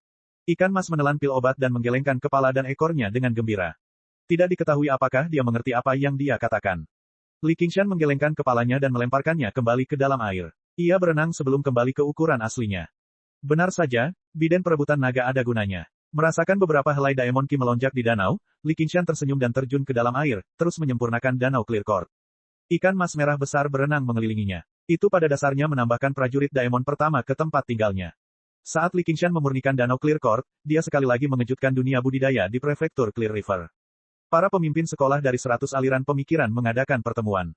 Ikan mas menelan pil obat dan menggelengkan kepala dan ekornya dengan gembira. Tidak diketahui apakah dia mengerti apa yang dia katakan. Li Qingshan menggelengkan kepalanya dan melemparkannya kembali ke dalam air. Ia berenang sebelum kembali ke ukuran aslinya. Benar saja, biden perebutan naga ada gunanya. Merasakan beberapa helai Daemon Ki melonjak di danau, Li Qingshan tersenyum dan terjun ke dalam air, terus menyempurnakan danau Clear Court. Ikan mas merah besar berenang mengelilinginya. Itu pada dasarnya menambahkan prajurit Daemon pertama ke tempat tinggalnya. Saat Li Qingshan memurnikan danau Clear Court, dia sekali lagi mengejutkan dunia budidaya di prefektur Clear River. Para pemimpin sekolah dari 100 aliran pemikiran mengadakan pertemuan.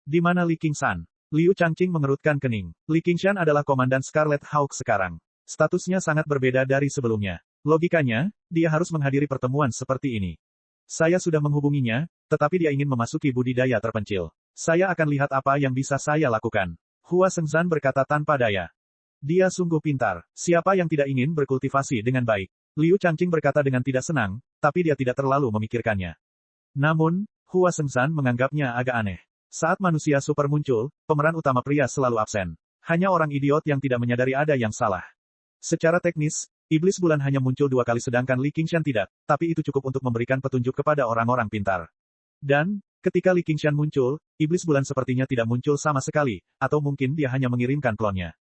Di mana Li Qingshan? Liu Changqing mengerutkan kening. Li Qingshan adalah komandan Scarlet Hawk sekarang. Statusnya sangat berbeda dari sebelumnya. Logikanya, dia harus menghadiri pertemuan seperti ini. Saya sudah menghubunginya, tetapi dia ingin memasuki budidaya terpencil. Saya akan lihat apa yang bisa saya lakukan. Hua Shengzhan berkata tanpa daya. Dia sungguh pintar. Siapa yang tidak ingin berkultivasi dengan baik? Liu Changqing berkata dengan tidak senang, tapi dia tidak terlalu memikirkannya. Namun, Hua Shengzhan menganggapnya agak aneh. Saat manusia super muncul, pemeran utama pria selalu absen. Hanya orang idiot yang tidak menyadari ada yang salah. Secara teknis, Iblis bulan hanya muncul 2 kali sedangkan Li Qingshan tidak, tapi itu cukup untuk memberikan petunjuk kepada orang-orang pintar. Dan, ketika Li Qingshan muncul, Iblis bulan sepertinya tidak muncul sama sekali, atau mungkin dia hanya mengirimkan klonnya.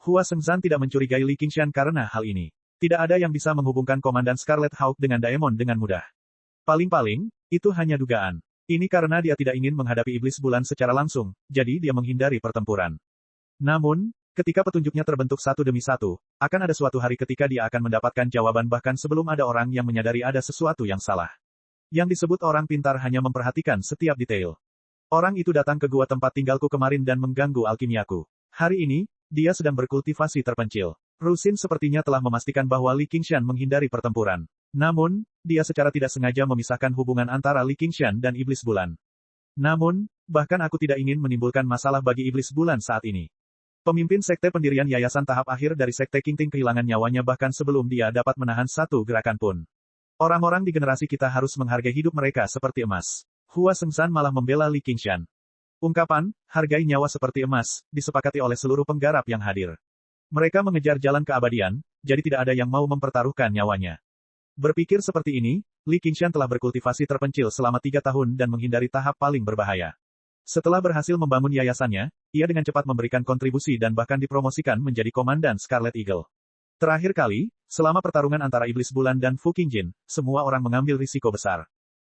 Hua Shengzhan tidak mencurigai Li Qingshan karena hal ini. Tidak ada yang bisa menghubungkan Komandan Scarlet Hawk dengan Daemon dengan mudah. Paling-paling, itu hanya dugaan. Ini karena dia tidak ingin menghadapi Iblis bulan secara langsung, jadi dia menghindari pertempuran. Namun, ketika petunjuknya terbentuk satu demi satu, akan ada suatu hari ketika dia akan mendapatkan jawaban bahkan sebelum ada orang yang menyadari ada sesuatu yang salah. Yang disebut orang pintar hanya memperhatikan setiap detail. Orang itu datang ke gua tempat tinggalku kemarin dan mengganggu alkimiaku. Hari ini, dia sedang berkultivasi terpencil. Rusin sepertinya telah memastikan bahwa Li Qingshan menghindari pertempuran. Namun, dia secara tidak sengaja memisahkan hubungan antara Li Qingshan dan Iblis Bulan. Namun, bahkan aku tidak ingin menimbulkan masalah bagi Iblis Bulan saat ini. Pemimpin sekte pendirian yayasan tahap akhir dari sekte Qingting kehilangan nyawanya bahkan sebelum dia dapat menahan satu gerakan pun. Orang-orang di generasi kita harus menghargai hidup mereka seperti emas. Hua Shengzhan malah membela Li Qingshan. Ungkapan, hargai nyawa seperti emas, disepakati oleh seluruh penggarap yang hadir. Mereka mengejar jalan keabadian, jadi tidak ada yang mau mempertaruhkan nyawanya. Berpikir seperti ini, Li Qingshan telah berkultivasi terpencil selama 3 tahun dan menghindari tahap paling berbahaya. Setelah berhasil membangun yayasannya, ia dengan cepat memberikan kontribusi dan bahkan dipromosikan menjadi komandan Scarlet Eagle. Terakhir kali, selama pertarungan antara Iblis Bulan dan Fu Qingjin, semua orang mengambil risiko besar.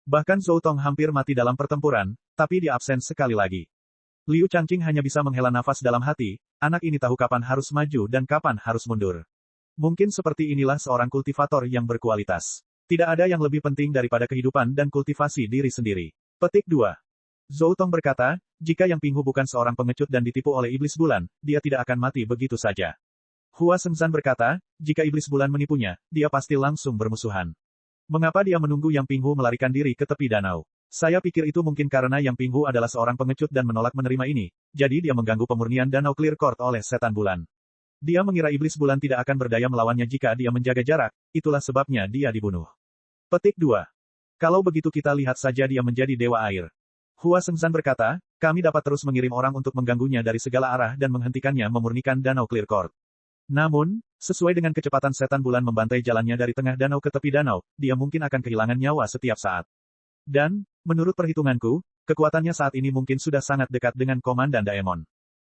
Bahkan Zhou Tong hampir mati dalam pertempuran, tapi dia absen sekali lagi. Liu Changqing hanya bisa menghela nafas dalam hati, anak ini tahu kapan harus maju dan kapan harus mundur. Mungkin seperti inilah seorang kultivator yang berkualitas. Tidak ada yang lebih penting daripada kehidupan dan kultivasi diri sendiri. Petik 2. Zhou Tong berkata, jika Yang Pinghu bukan seorang pengecut dan ditipu oleh Iblis Bulan, dia tidak akan mati begitu saja. Hua Shengzhan berkata, jika Iblis Bulan menipunya, dia pasti langsung bermusuhan. Mengapa dia menunggu Yang Pinghu melarikan diri ke tepi danau? Saya pikir itu mungkin karena Yang Pinghu adalah seorang pengecut dan menolak menerima ini, jadi dia mengganggu pemurnian danau Clear Court oleh setan bulan. Dia mengira Iblis Bulan tidak akan berdaya melawannya jika dia menjaga jarak, itulah sebabnya dia dibunuh. Petik 2. Kalau begitu kita lihat saja dia menjadi dewa air. Hua Shengzhan berkata, kami dapat terus mengirim orang untuk mengganggunya dari segala arah dan menghentikannya memurnikan danau Clear Court. Namun, sesuai dengan kecepatan setan bulan membantai jalannya dari tengah danau ke tepi danau, dia mungkin akan kehilangan nyawa setiap saat. Dan, menurut perhitunganku, kekuatannya saat ini mungkin sudah sangat dekat dengan Komandan Daemon.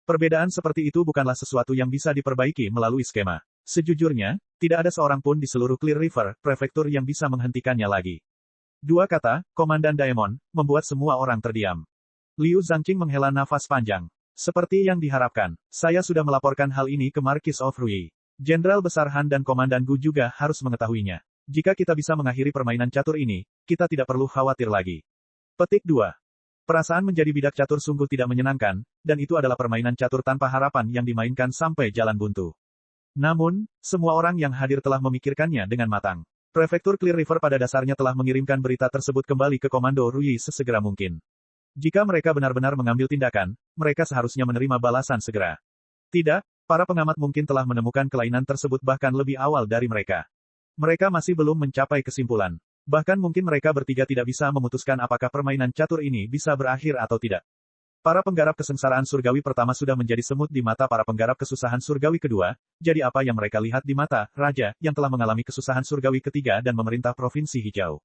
Perbedaan seperti itu bukanlah sesuatu yang bisa diperbaiki melalui skema. Sejujurnya, tidak ada seorang pun di seluruh Clear River, prefektur yang bisa menghentikannya lagi. Dua kata, Komandan Daemon, membuat semua orang terdiam. Liu Zhangqing menghela nafas panjang. Seperti yang diharapkan, saya sudah melaporkan hal ini ke Marquis of Rui. Jenderal Besar Han dan Komandan Gu juga harus mengetahuinya. Jika kita bisa mengakhiri permainan catur ini, kita tidak perlu khawatir lagi. Petik 2. Perasaan menjadi bidak catur sungguh tidak menyenangkan, dan itu adalah permainan catur tanpa harapan yang dimainkan sampai jalan buntu. Namun, semua orang yang hadir telah memikirkannya dengan matang. Prefektur Clear River pada dasarnya telah mengirimkan berita tersebut kembali ke Komando Rui sesegera mungkin. Jika mereka benar-benar mengambil tindakan, mereka seharusnya menerima balasan segera. Tidak, para pengamat mungkin telah menemukan kelainan tersebut bahkan lebih awal dari mereka. Mereka masih belum mencapai kesimpulan. Bahkan mungkin mereka bertiga tidak bisa memutuskan apakah permainan catur ini bisa berakhir atau tidak. Para penggarap kesengsaraan surgawi pertama sudah menjadi semut di mata para penggarap kesusahan surgawi kedua, jadi apa yang mereka lihat di mata Raja, yang telah mengalami kesusahan surgawi ketiga dan memerintah Provinsi Hijau.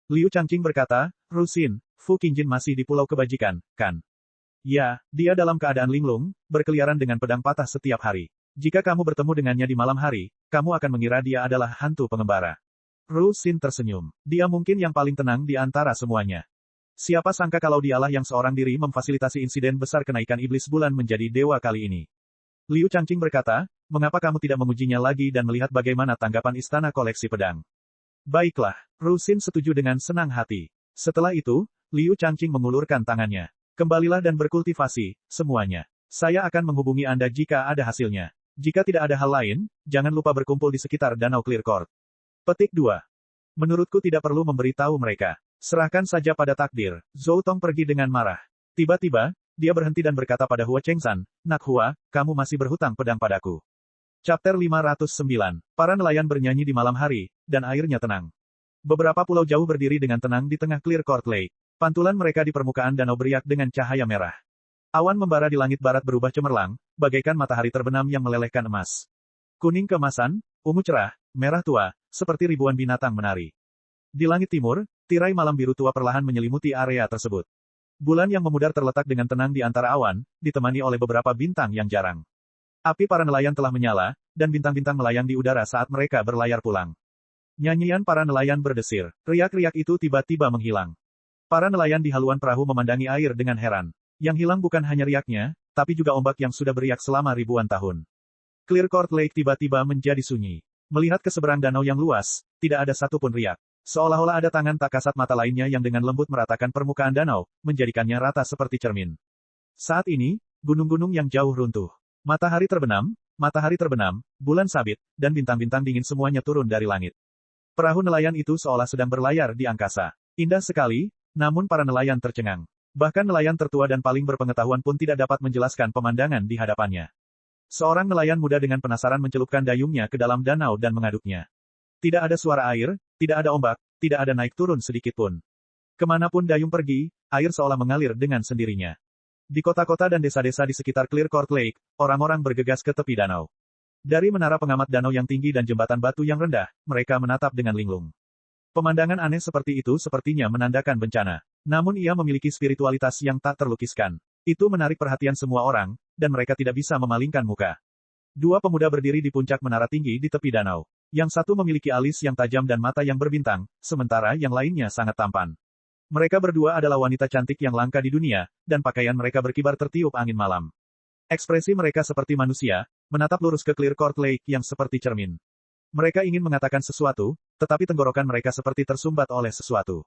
Liu Changqing berkata, Rusin, Fu Qingjin masih di Pulau Kebajikan, kan? Ya, dia dalam keadaan linglung, berkeliaran dengan pedang patah setiap hari. Jika kamu bertemu dengannya di malam hari, kamu akan mengira dia adalah hantu pengembara. Rusin tersenyum. Dia mungkin yang paling tenang di antara semuanya. Siapa sangka kalau dialah yang seorang diri memfasilitasi insiden besar kenaikan iblis bulan menjadi dewa kali ini. Liu Changqing berkata, mengapa kamu tidak mengujinya lagi dan melihat bagaimana tanggapan istana koleksi pedang? Baiklah, Rusin setuju dengan senang hati. Setelah itu, Liu Changqing mengulurkan tangannya. Kembalilah dan berkultivasi, semuanya. Saya akan menghubungi Anda jika ada hasilnya. Jika tidak ada hal lain, jangan lupa berkumpul di sekitar Danau Clear Court. Petik 2. Menurutku tidak perlu memberitahu mereka. Serahkan saja pada takdir. Zhou Tong pergi dengan marah. Tiba-tiba, dia berhenti dan berkata pada Hua Chengzhan, Nak Hua, kamu masih berhutang pedang padaku. Chapter 509. Para nelayan bernyanyi di malam hari, dan airnya tenang. Beberapa pulau jauh berdiri dengan tenang di tengah Clear Court Lake. Pantulan mereka di permukaan danau beriak dengan cahaya merah. Awan membara di langit barat berubah cemerlang, bagaikan matahari terbenam yang melelehkan emas. Kuning keemasan, ungu cerah, merah tua, seperti ribuan binatang menari. Di langit timur, tirai malam biru tua perlahan menyelimuti area tersebut. Bulan yang memudar terletak dengan tenang di antara awan, ditemani oleh beberapa bintang yang jarang. Api para nelayan telah menyala, dan bintang-bintang melayang di udara saat mereka berlayar pulang. Nyanyian para nelayan berdesir. Riak-riak itu tiba-tiba menghilang. Para nelayan di haluan perahu memandangi air dengan heran. Yang hilang bukan hanya riaknya, tapi juga ombak yang sudah beriak selama ribuan tahun. Clear Court Lake tiba-tiba menjadi sunyi. Melihat ke seberang danau yang luas, tidak ada satupun riak. Seolah-olah ada tangan tak kasat mata lainnya yang dengan lembut meratakan permukaan danau, menjadikannya rata seperti cermin. Saat ini, gunung-gunung yang jauh runtuh. Matahari terbenam, bulan sabit, dan bintang-bintang dingin semuanya turun dari langit. Perahu nelayan itu seolah sedang berlayar di angkasa. Indah sekali, namun para nelayan tercengang. Bahkan nelayan tertua dan paling berpengetahuan pun tidak dapat menjelaskan pemandangan di hadapannya. Seorang nelayan muda dengan penasaran mencelupkan dayungnya ke dalam danau dan mengaduknya. Tidak ada suara air, tidak ada ombak, tidak ada naik turun sedikit pun. Kemanapun dayung pergi, air seolah mengalir dengan sendirinya. Di kota-kota dan desa-desa di sekitar Clear Court Lake, orang-orang bergegas ke tepi danau. Dari menara pengamat danau yang tinggi dan jembatan batu yang rendah, mereka menatap dengan linglung. Pemandangan aneh seperti itu sepertinya menandakan bencana. Namun ia memiliki spiritualitas yang tak terlukiskan. Itu menarik perhatian semua orang, dan mereka tidak bisa memalingkan muka. Dua pemuda berdiri di puncak menara tinggi di tepi danau. Yang satu memiliki alis yang tajam dan mata yang berbintang, sementara yang lainnya sangat tampan. Mereka berdua adalah wanita cantik yang langka di dunia, dan pakaian mereka berkibar tertiup angin malam. Ekspresi mereka seperti manusia, menatap lurus ke Clear Court Lake yang seperti cermin. Mereka ingin mengatakan sesuatu, tetapi tenggorokan mereka seperti tersumbat oleh sesuatu.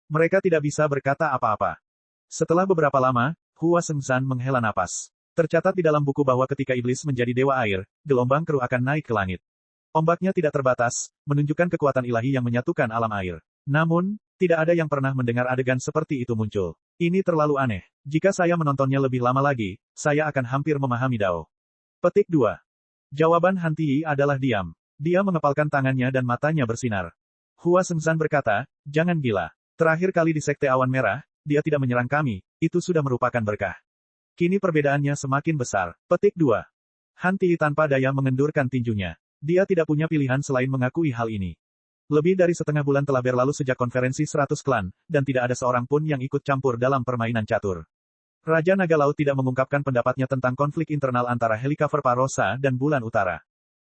Mereka tidak bisa berkata apa-apa. Setelah beberapa lama, Hua Sengzan menghela napas. Tercatat di dalam buku bahwa ketika iblis menjadi dewa air, gelombang keruh akan naik ke langit. Ombaknya tidak terbatas, menunjukkan kekuatan ilahi yang menyatukan alam air. Namun, tidak ada yang pernah mendengar adegan seperti itu muncul. Ini terlalu aneh. Jika saya menontonnya lebih lama lagi, saya akan hampir memahami Dao. Petik 2. Jawaban Han Tiyi adalah diam. Dia mengepalkan tangannya dan matanya bersinar. Hua Sengzan berkata, jangan gila. Terakhir kali di Sekte Awan Merah, dia tidak menyerang kami, itu sudah merupakan berkah. Kini perbedaannya semakin besar. Petik 2. Han Tiyi tanpa daya mengendurkan tinjunya. Dia tidak punya pilihan selain mengakui hal ini. Lebih dari setengah bulan telah berlalu sejak konferensi 100 klan, dan tidak ada seorang pun yang ikut campur dalam permainan catur. Raja Naga Laut tidak mengungkapkan pendapatnya tentang konflik internal antara Helikover Parosa dan Bulan Utara.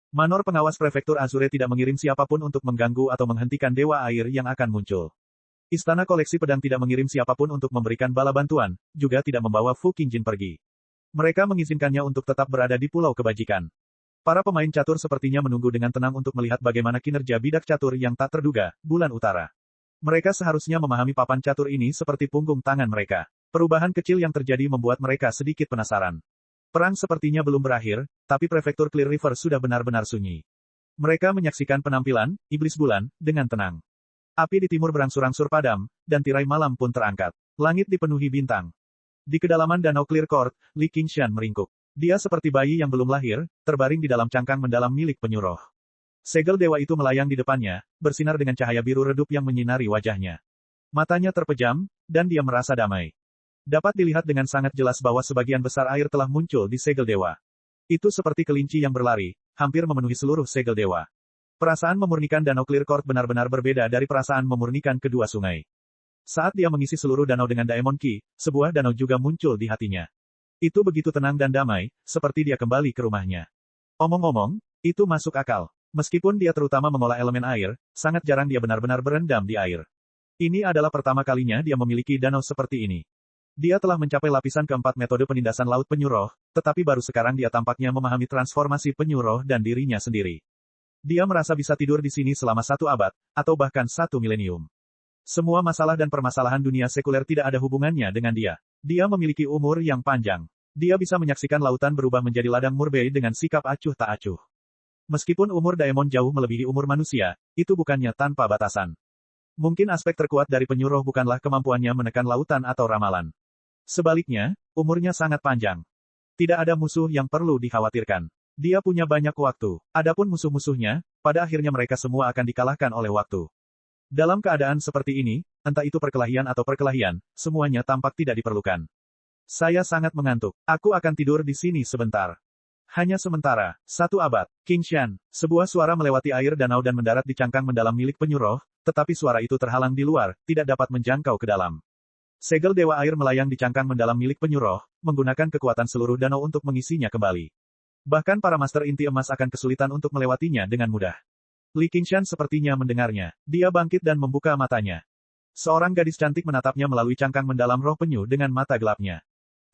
Manor pengawas prefektur Azure tidak mengirim siapapun untuk mengganggu atau menghentikan dewa air yang akan muncul. Istana koleksi pedang tidak mengirim siapapun untuk memberikan bala bantuan, juga tidak membawa Fu Qingjin pergi. Mereka mengizinkannya untuk tetap berada di Pulau Kebajikan. Para pemain catur sepertinya menunggu dengan tenang untuk melihat bagaimana kinerja bidak catur yang tak terduga, Bulan Utara. Mereka seharusnya memahami papan catur ini seperti punggung tangan mereka. Perubahan kecil yang terjadi membuat mereka sedikit penasaran. Perang sepertinya belum berakhir, tapi prefektur Clear River sudah benar-benar sunyi. Mereka menyaksikan penampilan Iblis Bulan dengan tenang. Api di timur berangsur-angsur padam, dan tirai malam pun terangkat. Langit dipenuhi bintang. Di kedalaman danau Clear Court, Li Qingshan meringkuk. Dia seperti bayi yang belum lahir, terbaring di dalam cangkang mendalam milik penyuruh. Segel dewa itu melayang di depannya, bersinar dengan cahaya biru redup yang menyinari wajahnya. Matanya terpejam, dan dia merasa damai. Dapat dilihat dengan sangat jelas bahwa sebagian besar air telah muncul di segel dewa. Itu seperti kelinci yang berlari, hampir memenuhi seluruh segel dewa. Perasaan memurnikan danau Clear Court benar-benar berbeda dari perasaan memurnikan kedua sungai. Saat dia mengisi seluruh danau dengan Daemon Ki, sebuah danau juga muncul di hatinya. Itu begitu tenang dan damai, seperti dia kembali ke rumahnya. Omong-omong, itu masuk akal. Meskipun dia terutama mengolah elemen air, sangat jarang dia benar-benar berendam di air. Ini adalah pertama kalinya dia memiliki danau seperti ini. Dia telah mencapai lapisan keempat metode penindasan laut penyuruh, tetapi baru sekarang dia tampaknya memahami transformasi penyuruh dan dirinya sendiri. Dia merasa bisa tidur di sini selama 1 abad, atau bahkan 1 milenium. Semua masalah dan permasalahan dunia sekuler tidak ada hubungannya dengan dia. Dia memiliki umur yang panjang. Dia bisa menyaksikan lautan berubah menjadi ladang murbei dengan sikap acuh tak acuh. Meskipun umur Daemon jauh melebihi umur manusia, itu bukannya tanpa batasan. Mungkin aspek terkuat dari penyuruh bukanlah kemampuannya menekan lautan atau ramalan. Sebaliknya, umurnya sangat panjang. Tidak ada musuh yang perlu dikhawatirkan. Dia punya banyak waktu. Adapun musuh-musuhnya, pada akhirnya mereka semua akan dikalahkan oleh waktu. Dalam keadaan seperti ini, entah itu perkelahian atau perkelahian, semuanya tampak tidak diperlukan. Saya sangat mengantuk. Aku akan tidur di sini sebentar. Hanya sementara. 1 abad. Qingshan. Sebuah suara melewati air danau dan mendarat di cangkang mendalam milik penyuruh, tetapi suara itu terhalang di luar, tidak dapat menjangkau ke dalam. Segel dewa air melayang di cangkang mendalam milik penyuruh, menggunakan kekuatan seluruh danau untuk mengisinya kembali. Bahkan para master inti emas akan kesulitan untuk melewatinya dengan mudah. Li Qingshan sepertinya mendengarnya. Dia bangkit dan membuka matanya. Seorang gadis cantik menatapnya melalui cangkang mendalam roh penyu dengan mata gelapnya.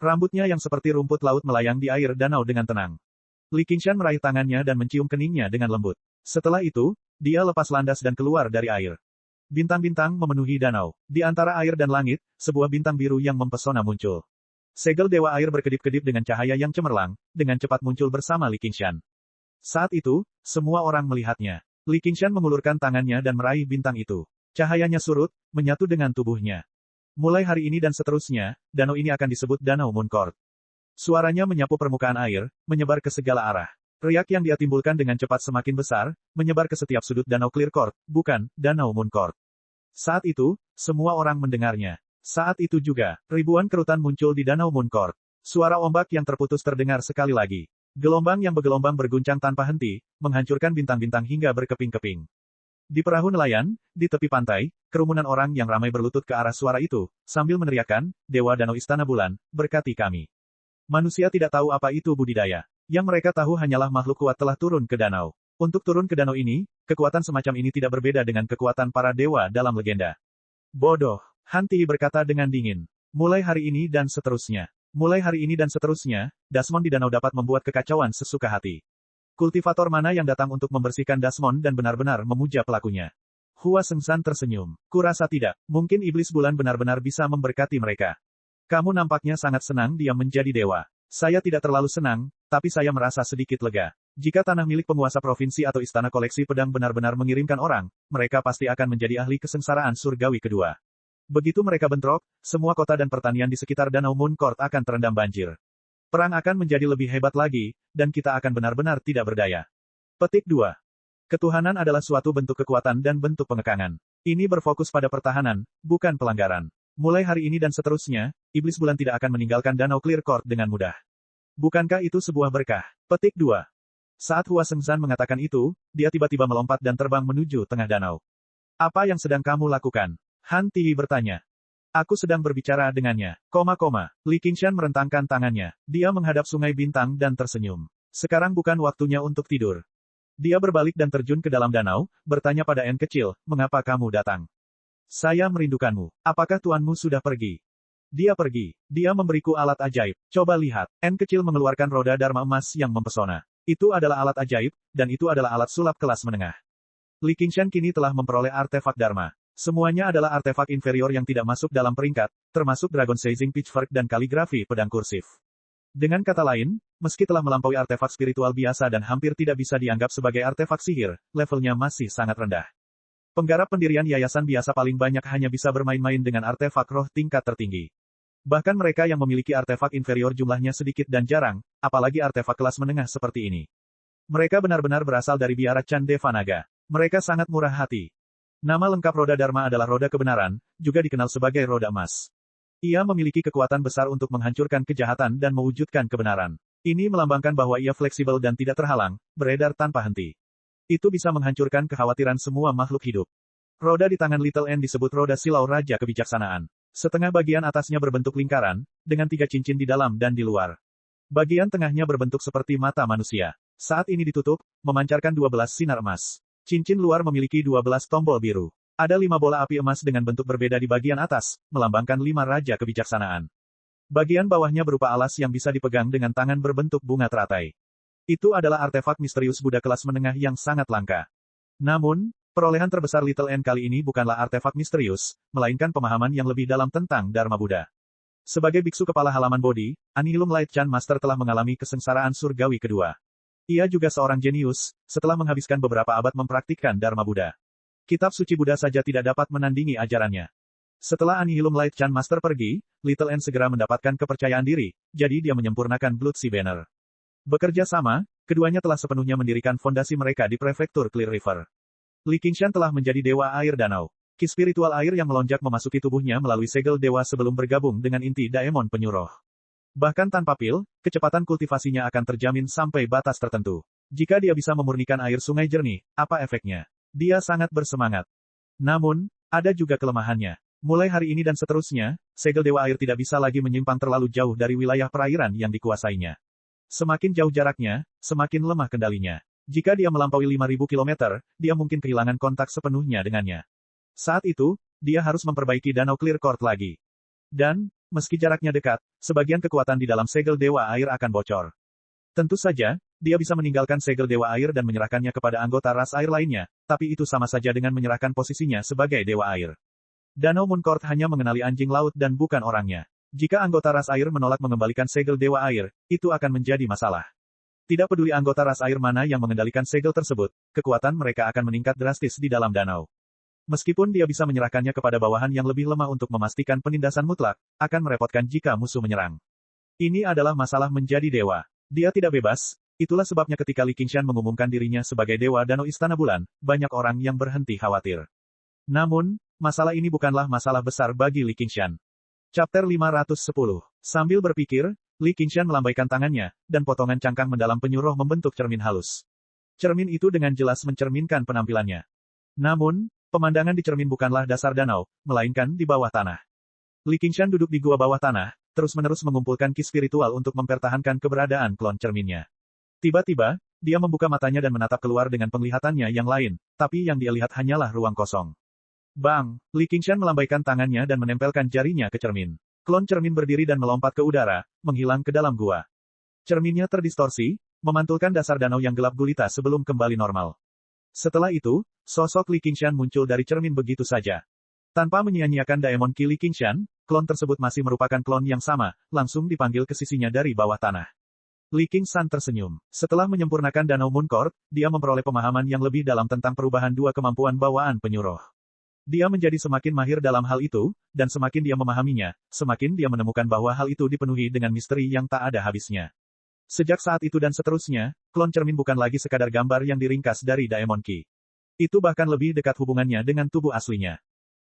Rambutnya yang seperti rumput laut melayang di air danau dengan tenang. Li Qingshan meraih tangannya dan mencium keningnya dengan lembut. Setelah itu, dia lepas landas dan keluar dari air. Bintang-bintang memenuhi danau. Di antara air dan langit, sebuah bintang biru yang mempesona muncul. Segel dewa air berkedip-kedip dengan cahaya yang cemerlang, dengan cepat muncul bersama Li Qingshan. Saat itu, semua orang melihatnya. Li Qingshan mengulurkan tangannya dan meraih bintang itu. Cahayanya surut, menyatu dengan tubuhnya. Mulai hari ini dan seterusnya, danau ini akan disebut Danau Moon Court. Suaranya menyapu permukaan air, menyebar ke segala arah. Riak yang dia timbulkan dengan cepat semakin besar, menyebar ke setiap sudut Danau Clear Court, bukan, Danau Moon Court. Saat itu, semua orang mendengarnya. Saat itu juga, ribuan kerutan muncul di Danau Moon Court. Suara ombak yang terputus terdengar sekali lagi. Gelombang yang bergelombang berguncang tanpa henti, menghancurkan bintang-bintang hingga berkeping-keping. Di perahu nelayan, di tepi pantai, kerumunan orang yang ramai berlutut ke arah suara itu, sambil meneriakkan, Dewa Danau Istana Bulan, berkati kami. Manusia tidak tahu apa itu budidaya. Yang mereka tahu hanyalah makhluk kuat telah turun ke danau. Untuk turun ke danau ini, kekuatan semacam ini tidak berbeda dengan kekuatan para dewa dalam legenda. Bodoh, Han Ti berkata dengan dingin. Mulai hari ini dan seterusnya. Mulai hari ini dan seterusnya, Dasmon di danau dapat membuat kekacauan sesuka hati. Kultivator mana yang datang untuk membersihkan Dasmon dan benar-benar memuja pelakunya? Hua Sengsan tersenyum. Kurasa tidak, mungkin iblis bulan benar-benar bisa memberkati mereka. Kamu nampaknya sangat senang dia menjadi dewa. Saya tidak terlalu senang, tapi saya merasa sedikit lega. Jika tanah milik penguasa provinsi atau istana koleksi pedang benar-benar mengirimkan orang, mereka pasti akan menjadi ahli kesengsaraan surgawi kedua. Begitu mereka bentrok, semua kota dan pertanian di sekitar Danau Moon Court akan terendam banjir. Perang akan menjadi lebih hebat lagi, dan kita akan benar-benar tidak berdaya. Petik 2. Ketuhanan adalah suatu bentuk kekuatan dan bentuk pengekangan. Ini berfokus pada pertahanan, bukan pelanggaran. Mulai hari ini dan seterusnya, iblis bulan tidak akan meninggalkan Danau Clear Court dengan mudah. Bukankah itu sebuah berkah? Petik 2. Saat Hua Sengsan mengatakan itu, dia tiba-tiba melompat dan terbang menuju tengah danau. Apa yang sedang kamu lakukan? Han Ti bertanya. Aku sedang berbicara dengannya. Li Qingshan merentangkan tangannya. Dia menghadap Sungai Bintang dan tersenyum. Sekarang bukan waktunya untuk tidur. Dia berbalik dan terjun ke dalam danau, bertanya pada En kecil, mengapa kamu datang? Saya merindukanmu. Apakah tuanmu sudah pergi? Dia pergi. Dia memberiku alat ajaib. Coba lihat. En kecil mengeluarkan roda Dharma emas yang mempesona. Itu adalah alat ajaib, dan itu adalah alat sulap kelas menengah. Li Qingshan kini telah memperoleh artefak Dharma. Semuanya adalah artefak inferior yang tidak masuk dalam peringkat, termasuk Dragon Seizing Pitchfork dan kaligrafi pedang kursif. Dengan kata lain, meski telah melampaui artefak spiritual biasa dan hampir tidak bisa dianggap sebagai artefak sihir, levelnya masih sangat rendah. Penggarap pendirian yayasan biasa paling banyak hanya bisa bermain-main dengan artefak roh tingkat tertinggi. Bahkan mereka yang memiliki artefak inferior jumlahnya sedikit dan jarang, apalagi artefak kelas menengah seperti ini. Mereka benar-benar berasal dari biara Chan Devanaga. Mereka sangat murah hati. Nama lengkap roda Dharma adalah roda kebenaran, juga dikenal sebagai roda emas. Ia memiliki kekuatan besar untuk menghancurkan kejahatan dan mewujudkan kebenaran. Ini melambangkan bahwa ia fleksibel dan tidak terhalang, beredar tanpa henti. Itu bisa menghancurkan kekhawatiran semua makhluk hidup. Roda di tangan Little N disebut roda silau Raja Kebijaksanaan. Setengah bagian atasnya berbentuk lingkaran, dengan 3 cincin di dalam dan di luar. Bagian tengahnya berbentuk seperti mata manusia. Saat ini ditutup, memancarkan 12 sinar emas. Cincin luar memiliki 12 tombol biru. Ada 5 bola api emas dengan bentuk berbeda di bagian atas, melambangkan 5 raja kebijaksanaan. Bagian bawahnya berupa alas yang bisa dipegang dengan tangan berbentuk bunga teratai. Itu adalah artefak misterius Buddha kelas menengah yang sangat langka. Namun, perolehan terbesar Little N kali ini bukanlah artefak misterius, melainkan pemahaman yang lebih dalam tentang Dharma Buddha. Sebagai biksu kepala halaman Bodhi, Annihilum Light Chan Master telah mengalami kesengsaraan surgawi kedua. Ia juga seorang jenius, setelah menghabiskan beberapa abad mempraktikkan Dharma Buddha. Kitab suci Buddha saja tidak dapat menandingi ajarannya. Setelah Annihilum Light Chan Master pergi, Little N segera mendapatkan kepercayaan diri, jadi dia menyempurnakan Blood Sea Banner. Bekerja sama, keduanya telah sepenuhnya mendirikan fondasi mereka di prefektur Clear River. Li Qingshan telah menjadi dewa air danau. Ki spiritual air yang melonjak memasuki tubuhnya melalui segel dewa sebelum bergabung dengan inti daemon penyuruh. Bahkan tanpa pil, kecepatan kultivasinya akan terjamin sampai batas tertentu. Jika dia bisa memurnikan air sungai jernih, apa efeknya? Dia sangat bersemangat. Namun, ada juga kelemahannya. Mulai hari ini dan seterusnya, segel dewa air tidak bisa lagi menyimpang terlalu jauh dari wilayah perairan yang dikuasainya. Semakin jauh jaraknya, semakin lemah kendalinya. Jika dia melampaui 5.000 km, dia mungkin kehilangan kontak sepenuhnya dengannya. Saat itu, dia harus memperbaiki Danau Clear Court lagi. Dan, meski jaraknya dekat, sebagian kekuatan di dalam segel dewa air akan bocor. Tentu saja, dia bisa meninggalkan segel dewa air dan menyerahkannya kepada anggota ras air lainnya, tapi itu sama saja dengan menyerahkan posisinya sebagai dewa air. Danau Moon Court hanya mengenali anjing laut dan bukan orangnya. Jika anggota ras air menolak mengembalikan segel dewa air, itu akan menjadi masalah. Tidak peduli anggota ras air mana yang mengendalikan segel tersebut, kekuatan mereka akan meningkat drastis di dalam danau. Meskipun dia bisa menyerahkannya kepada bawahan yang lebih lemah untuk memastikan penindasan mutlak, akan merepotkan jika musuh menyerang. Ini adalah masalah menjadi dewa. Dia tidak bebas, itulah sebabnya ketika Li Qingshan mengumumkan dirinya sebagai dewa Danau Istana Bulan, banyak orang yang berhenti khawatir. Namun, masalah ini bukanlah masalah besar bagi Li Qingshan. Chapter 510. Sambil berpikir, Li Qingshan melambaikan tangannya, dan potongan cangkang mendalam penyu roh membentuk cermin halus. Cermin itu dengan jelas mencerminkan penampilannya. Namun, pemandangan di cermin bukanlah dasar danau, melainkan di bawah tanah. Li Qingshan duduk di gua bawah tanah, terus-menerus mengumpulkan ki spiritual untuk mempertahankan keberadaan klon cerminnya. Tiba-tiba, dia membuka matanya dan menatap keluar dengan penglihatannya yang lain, tapi yang dia lihat hanyalah ruang kosong. Bang! Li Qingshan melambaikan tangannya dan menempelkan jarinya ke cermin. Klon cermin berdiri dan melompat ke udara, menghilang ke dalam gua. Cerminnya terdistorsi, memantulkan dasar danau yang gelap gulita sebelum kembali normal. Setelah itu, sosok Li Qingshan muncul dari cermin begitu saja. Tanpa menyia-nyiakan Daemon Ki Li Qingshan, klon tersebut masih merupakan klon yang sama, langsung dipanggil ke sisinya dari bawah tanah. Li Qingshan tersenyum. Setelah menyempurnakan Danau Moon Court, dia memperoleh pemahaman yang lebih dalam tentang perubahan dua kemampuan bawaan penyu roh. Dia menjadi semakin mahir dalam hal itu, dan semakin dia memahaminya, semakin dia menemukan bahwa hal itu dipenuhi dengan misteri yang tak ada habisnya. Sejak saat itu dan seterusnya, klon cermin bukan lagi sekadar gambar yang diringkas dari Daemon Ki. Itu bahkan lebih dekat hubungannya dengan tubuh aslinya.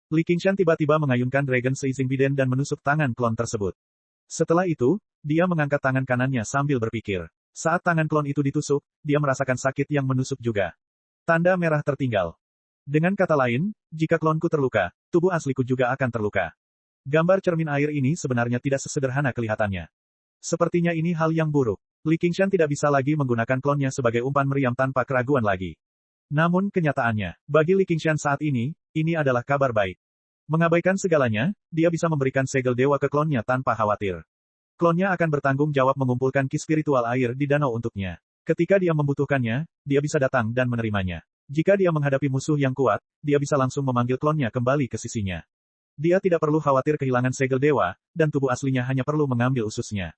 Li Qingshan tiba-tiba mengayunkan Dragon Seizing Biden dan menusuk tangan klon tersebut. Setelah itu, dia mengangkat tangan kanannya sambil berpikir. Saat tangan klon itu ditusuk, dia merasakan sakit yang menusuk juga. Tanda merah tertinggal. Dengan kata lain, jika klonku terluka, tubuh asliku juga akan terluka. Gambar cermin air ini sebenarnya tidak sesederhana kelihatannya. Sepertinya ini hal yang buruk. Li Qingshan tidak bisa lagi menggunakan klonnya sebagai umpan meriam tanpa keraguan lagi. Namun kenyataannya, bagi Li Qingshan saat ini adalah kabar baik. Mengabaikan segalanya, dia bisa memberikan segel dewa ke klonnya tanpa khawatir. Klonnya akan bertanggung jawab mengumpulkan ki spiritual air di danau untuknya. Ketika dia membutuhkannya, dia bisa datang dan menerimanya. Jika dia menghadapi musuh yang kuat, dia bisa langsung memanggil klonnya kembali ke sisinya. Dia tidak perlu khawatir kehilangan segel dewa, dan tubuh aslinya hanya perlu mengambil ususnya.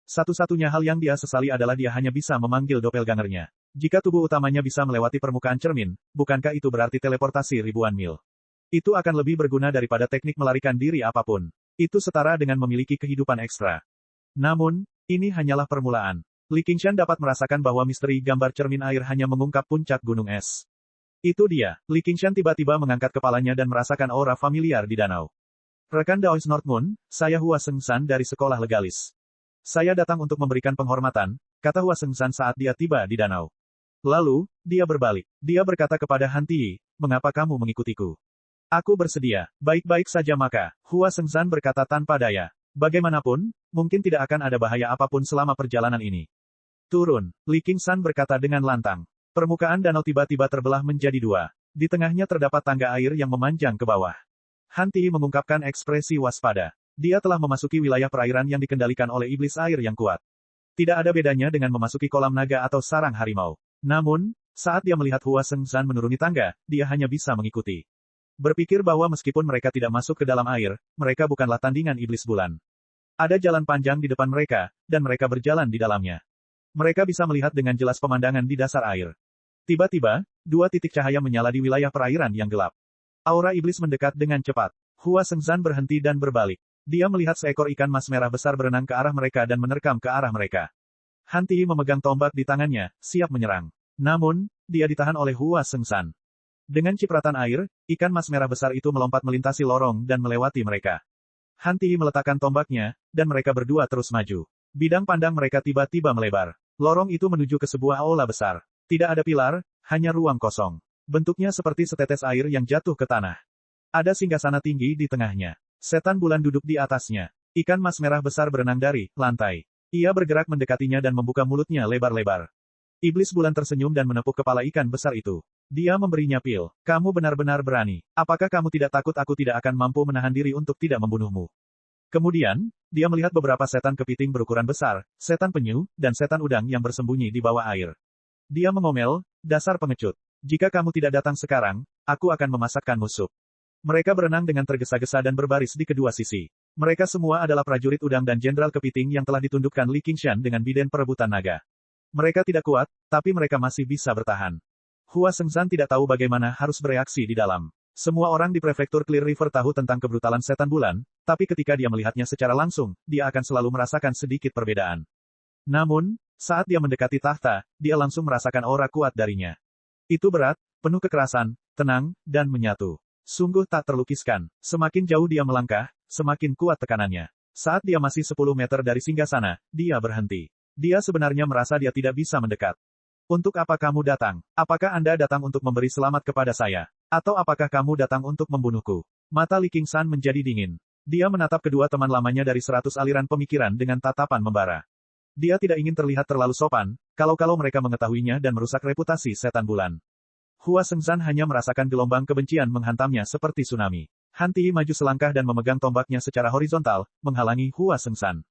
Satu-satunya hal yang dia sesali adalah dia hanya bisa memanggil doppelgangernya. Jika tubuh utamanya bisa melewati permukaan cermin, bukankah itu berarti teleportasi ribuan mil? Itu akan lebih berguna daripada teknik melarikan diri apapun. Itu setara dengan memiliki kehidupan ekstra. Namun, ini hanyalah permulaan. Li Qingshan dapat merasakan bahwa misteri gambar cermin air hanya mengungkap puncak gunung es. Itu dia. Li Qingshan tiba-tiba mengangkat kepalanya dan merasakan aura familiar di danau. Rekan Daois North Moon, saya Hua Sengshan dari sekolah legalis. Saya datang untuk memberikan penghormatan, kata Hua Sengshan saat dia tiba di danau. Lalu, dia berbalik. Dia berkata kepada Han Ti, mengapa kamu mengikutiku? Aku bersedia. Baik-baik saja maka, Hua Sengshan berkata tanpa daya. Bagaimanapun, mungkin tidak akan ada bahaya apapun selama perjalanan ini. Turun, Li Qingshan berkata dengan lantang. Permukaan danau tiba-tiba terbelah menjadi dua. Di tengahnya terdapat tangga air yang memanjang ke bawah. Han Ti mengungkapkan ekspresi waspada. Dia telah memasuki wilayah perairan yang dikendalikan oleh iblis air yang kuat. Tidak ada bedanya dengan memasuki kolam naga atau sarang harimau. Namun, saat dia melihat Hua Sengshan menuruni tangga, dia hanya bisa mengikuti. Berpikir bahwa meskipun mereka tidak masuk ke dalam air, mereka bukanlah tandingan iblis bulan. Ada jalan panjang di depan mereka, dan mereka berjalan di dalamnya. Mereka bisa melihat dengan jelas pemandangan di dasar air. Tiba-tiba, dua titik cahaya menyala di wilayah perairan yang gelap. Aura iblis mendekat dengan cepat. Hua Sengshan berhenti dan berbalik. Dia melihat seekor ikan mas merah besar berenang ke arah mereka dan menerkam ke arah mereka. Han Ti memegang tombak di tangannya, siap menyerang. Namun, dia ditahan oleh Hua Sengshan. Dengan cipratan air, ikan mas merah besar itu melompat melintasi lorong dan melewati mereka. Han Ti meletakkan tombaknya, dan mereka berdua terus maju. Bidang pandang mereka tiba-tiba melebar. Lorong itu menuju ke sebuah aula besar. Tidak ada pilar, hanya ruang kosong. Bentuknya seperti setetes air yang jatuh ke tanah. Ada singgasana tinggi di tengahnya. Setan bulan duduk di atasnya. Ikan mas merah besar berenang dari lantai. Ia bergerak mendekatinya dan membuka mulutnya lebar-lebar. Iblis bulan tersenyum dan menepuk kepala ikan besar itu. Dia memberinya pil. Kamu benar-benar berani. Apakah kamu tidak takut aku tidak akan mampu menahan diri untuk tidak membunuhmu? Kemudian, dia melihat beberapa setan kepiting berukuran besar, setan penyu, dan setan udang yang bersembunyi di bawah air. Dia mengomel, dasar pengecut. Jika kamu tidak datang sekarang, aku akan memasakkanmu sup. Mereka berenang dengan tergesa-gesa dan berbaris di kedua sisi. Mereka semua adalah prajurit udang dan jenderal kepiting yang telah ditundukkan Li Qingshan dengan biden perebutan naga. Mereka tidak kuat, tapi mereka masih bisa bertahan. Hua Sengshan tidak tahu bagaimana harus bereaksi di dalam. Semua orang di prefektur Clear River tahu tentang kebrutalan setan bulan, tapi ketika dia melihatnya secara langsung, dia akan selalu merasakan sedikit perbedaan. Namun, saat dia mendekati tahta, dia langsung merasakan aura kuat darinya. Itu berat, penuh kekerasan, tenang, dan menyatu. Sungguh tak terlukiskan. Semakin jauh dia melangkah, semakin kuat tekanannya. Saat dia masih 10 meter dari singgasana, dia berhenti. Dia sebenarnya merasa dia tidak bisa mendekat. Untuk apa kamu datang? Apakah Anda datang untuk memberi selamat kepada saya? Atau apakah kamu datang untuk membunuhku? Mata Li Qingshan menjadi dingin. Dia menatap kedua teman lamanya dari 100 aliran pemikiran dengan tatapan membara. Dia tidak ingin terlihat terlalu sopan, kalau mereka mengetahuinya dan merusak reputasi setan bulan. Hua Sengzan hanya merasakan gelombang kebencian menghantamnya seperti tsunami. Han Ti maju selangkah dan memegang tombaknya secara horizontal, menghalangi Hua Sengzan.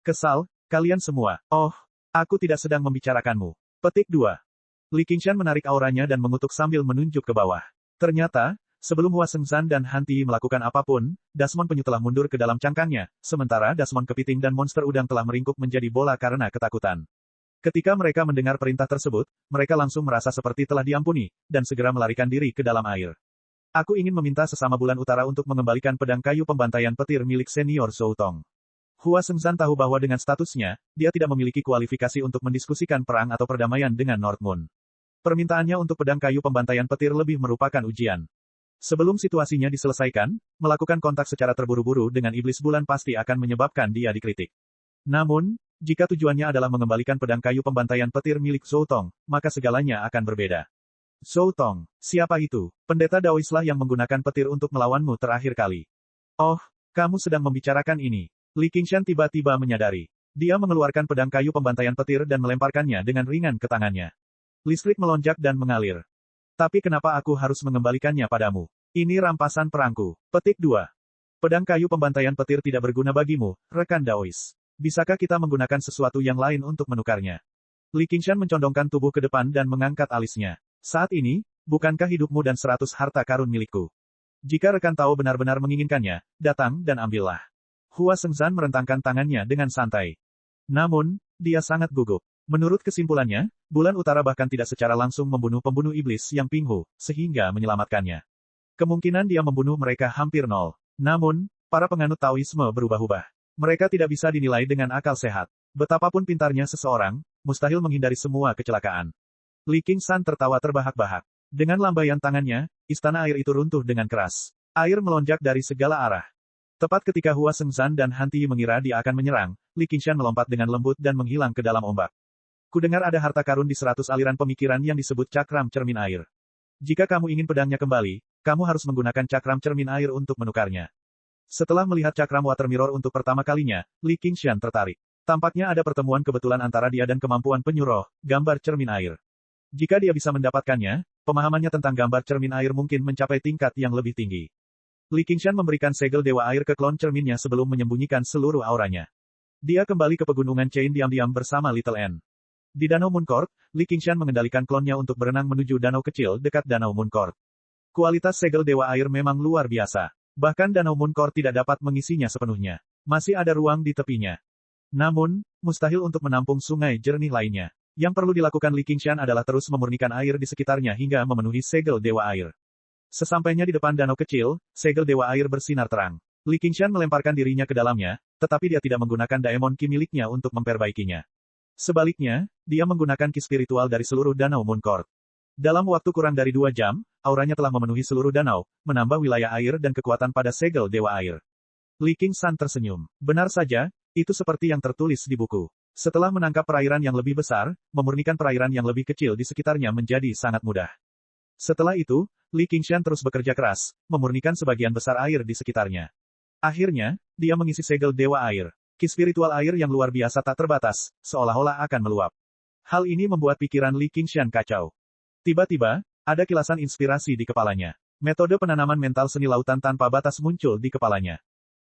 Kesal, kalian semua. Oh, aku tidak sedang membicarakanmu. Petik 2. Li Qingshan menarik auranya dan mengutuk sambil menunjuk ke bawah. Ternyata, sebelum Hua Sengzan dan Han Ti melakukan apapun, Dasmon Penyu telah mundur ke dalam cangkangnya, sementara Dasmon Kepiting dan Monster Udang telah meringkuk menjadi bola karena ketakutan. Ketika mereka mendengar perintah tersebut, mereka langsung merasa seperti telah diampuni, dan segera melarikan diri ke dalam air. Aku ingin meminta sesama bulan utara untuk mengembalikan pedang kayu pembantaian petir milik senior Zhou Tong. Hua Sengzan tahu bahwa dengan statusnya, dia tidak memiliki kualifikasi untuk mendiskusikan perang atau perdamaian dengan North Moon. Permintaannya untuk pedang kayu pembantaian petir lebih merupakan ujian. Sebelum situasinya diselesaikan, melakukan kontak secara terburu-buru dengan iblis bulan pasti akan menyebabkan dia dikritik. Namun, jika tujuannya adalah mengembalikan pedang kayu pembantaian petir milik Zhou Tong, maka segalanya akan berbeda. Zhou Tong, siapa itu? Pendeta Daoislah yang menggunakan petir untuk melawanmu terakhir kali. Oh, kamu sedang membicarakan ini. Li Qingshan tiba-tiba menyadari. Dia mengeluarkan pedang kayu pembantaian petir dan melemparkannya dengan ringan ke tangannya. Listrik melonjak dan mengalir. Tapi kenapa aku harus mengembalikannya padamu? Ini rampasan perangku. Petik 2. Pedang kayu pembantaian petir tidak berguna bagimu, rekan Daois. Bisakah kita menggunakan sesuatu yang lain untuk menukarnya? Li Qingshan mencondongkan tubuh ke depan dan mengangkat alisnya. Saat ini, bukankah hidupmu dan 100 harta karun milikku? Jika rekan Tao benar-benar menginginkannya, datang dan ambillah. Hua Sengzan merentangkan tangannya dengan santai. Namun, dia sangat gugup. Menurut kesimpulannya, bulan utara bahkan tidak secara langsung membunuh pembunuh iblis yang Pinghu, sehingga menyelamatkannya. Kemungkinan dia membunuh mereka hampir nol. Namun, para penganut Taoisme berubah-ubah. Mereka tidak bisa dinilai dengan akal sehat. Betapapun pintarnya seseorang, mustahil menghindari semua kecelakaan. Li Qingshan tertawa terbahak-bahak. Dengan lambaian tangannya, istana air itu runtuh dengan keras. Air melonjak dari segala arah. Tepat ketika Hua Sengzan dan Han Ti mengira dia akan menyerang, Li Qingshan melompat dengan lembut dan menghilang ke dalam ombak. Kudengar ada harta karun di 100 aliran pemikiran yang disebut cakram cermin air. Jika kamu ingin pedangnya kembali, kamu harus menggunakan cakram cermin air untuk menukarnya. Setelah melihat cakram water mirror untuk pertama kalinya, Li Qingshan tertarik. Tampaknya ada pertemuan kebetulan antara dia dan kemampuan penyuruh, gambar cermin air. Jika dia bisa mendapatkannya, pemahamannya tentang gambar cermin air mungkin mencapai tingkat yang lebih tinggi. Li Qingshan memberikan segel dewa air ke klon cerminnya sebelum menyembunyikan seluruh auranya. Dia kembali ke pegunungan Chain diam-diam bersama Little N. Di Danau Mooncourt, Li Qingshan mengendalikan klonnya untuk berenang menuju danau kecil dekat Danau Mooncourt. Kualitas segel dewa air memang luar biasa. Bahkan Danau Mooncourt tidak dapat mengisinya sepenuhnya. Masih ada ruang di tepinya. Namun, mustahil untuk menampung sungai jernih lainnya. Yang perlu dilakukan Li Qingshan adalah terus memurnikan air di sekitarnya hingga memenuhi segel dewa air. Sesampainya di depan danau kecil, segel dewa air bersinar terang. Li Qingshan melemparkan dirinya ke dalamnya, tetapi dia tidak menggunakan daemon ki miliknya untuk memperbaikinya. Sebaliknya, dia menggunakan ki spiritual dari seluruh danau Mooncourt. Dalam waktu kurang dari 2 jam, auranya telah memenuhi seluruh danau, menambah wilayah air dan kekuatan pada segel dewa air. Li Qingshan tersenyum. Benar saja, itu seperti yang tertulis di buku. Setelah menangkap perairan yang lebih besar, memurnikan perairan yang lebih kecil di sekitarnya menjadi sangat mudah. Setelah itu, Li Qingshan terus bekerja keras, memurnikan sebagian besar air di sekitarnya. Akhirnya, dia mengisi segel dewa air. Ki spiritual air yang luar biasa tak terbatas, seolah-olah akan meluap. Hal ini membuat pikiran Li Qingshan kacau. Tiba-tiba, ada kilasan inspirasi di kepalanya. Metode penanaman mental seni lautan tanpa batas muncul di kepalanya.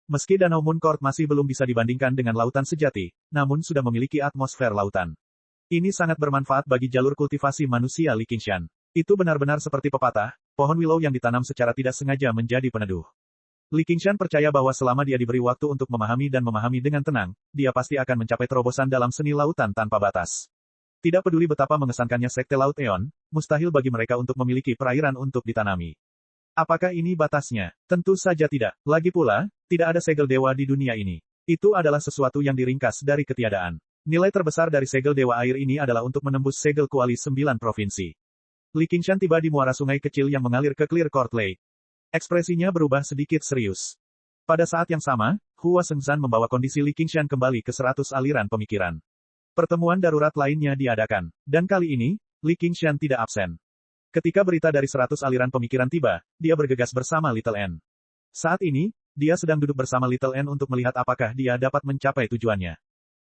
Meski Danau Mooncourt masih belum bisa dibandingkan dengan lautan sejati, namun sudah memiliki atmosfer lautan. Ini sangat bermanfaat bagi jalur kultivasi manusia Li Qingshan. Itu benar-benar seperti pepatah, pohon willow yang ditanam secara tidak sengaja menjadi peneduh. Li Qingshan percaya bahwa selama dia diberi waktu untuk memahami dan memahami dengan tenang, dia pasti akan mencapai terobosan dalam seni lautan tanpa batas. Tidak peduli betapa mengesankannya Sekte Laut Eon, mustahil bagi mereka untuk memiliki perairan untuk ditanami. Apakah ini batasnya? Tentu saja tidak. Lagi pula, tidak ada segel dewa di dunia ini. Itu adalah sesuatu yang diringkas dari ketiadaan. Nilai terbesar dari segel dewa air ini adalah untuk menembus segel kuali 9 provinsi. Li Qingshan tiba di muara sungai kecil yang mengalir ke Clear Court Lake. Ekspresinya berubah sedikit serius. Pada saat yang sama, Hua Sengzan membawa kondisi Li Qingshan kembali ke 100 aliran pemikiran. Pertemuan darurat lainnya diadakan. Dan kali ini, Li Qingshan tidak absen. Ketika berita dari 100 aliran pemikiran tiba, dia bergegas bersama Little N. Saat ini, dia sedang duduk bersama Little N untuk melihat apakah dia dapat mencapai tujuannya.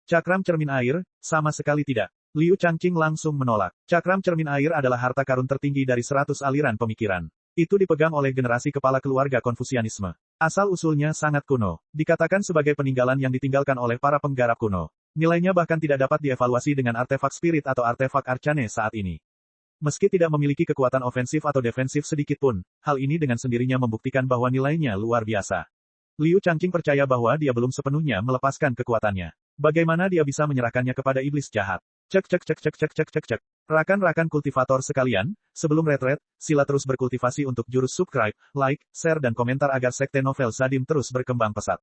Cakram cermin air, sama sekali tidak. Liu Changqing langsung menolak. Cakram cermin air adalah harta karun tertinggi dari 100 aliran pemikiran. Itu dipegang oleh generasi kepala keluarga Konfusianisme. Asal-usulnya sangat kuno. Dikatakan sebagai peninggalan yang ditinggalkan oleh para penggarap kuno. Nilainya bahkan tidak dapat dievaluasi dengan artefak spirit atau artefak arcane saat ini. Meski tidak memiliki kekuatan ofensif atau defensif sedikit pun, hal ini dengan sendirinya membuktikan bahwa nilainya luar biasa. Liu Changqing percaya bahwa dia belum sepenuhnya melepaskan kekuatannya. Bagaimana dia bisa menyerahkannya kepada iblis jahat? Cek. Rakan-rakan kultivator sekalian, sebelum retret, sila terus berkultivasi untuk jurus subscribe, like, share dan komentar agar sekte novel Sadim terus berkembang pesat.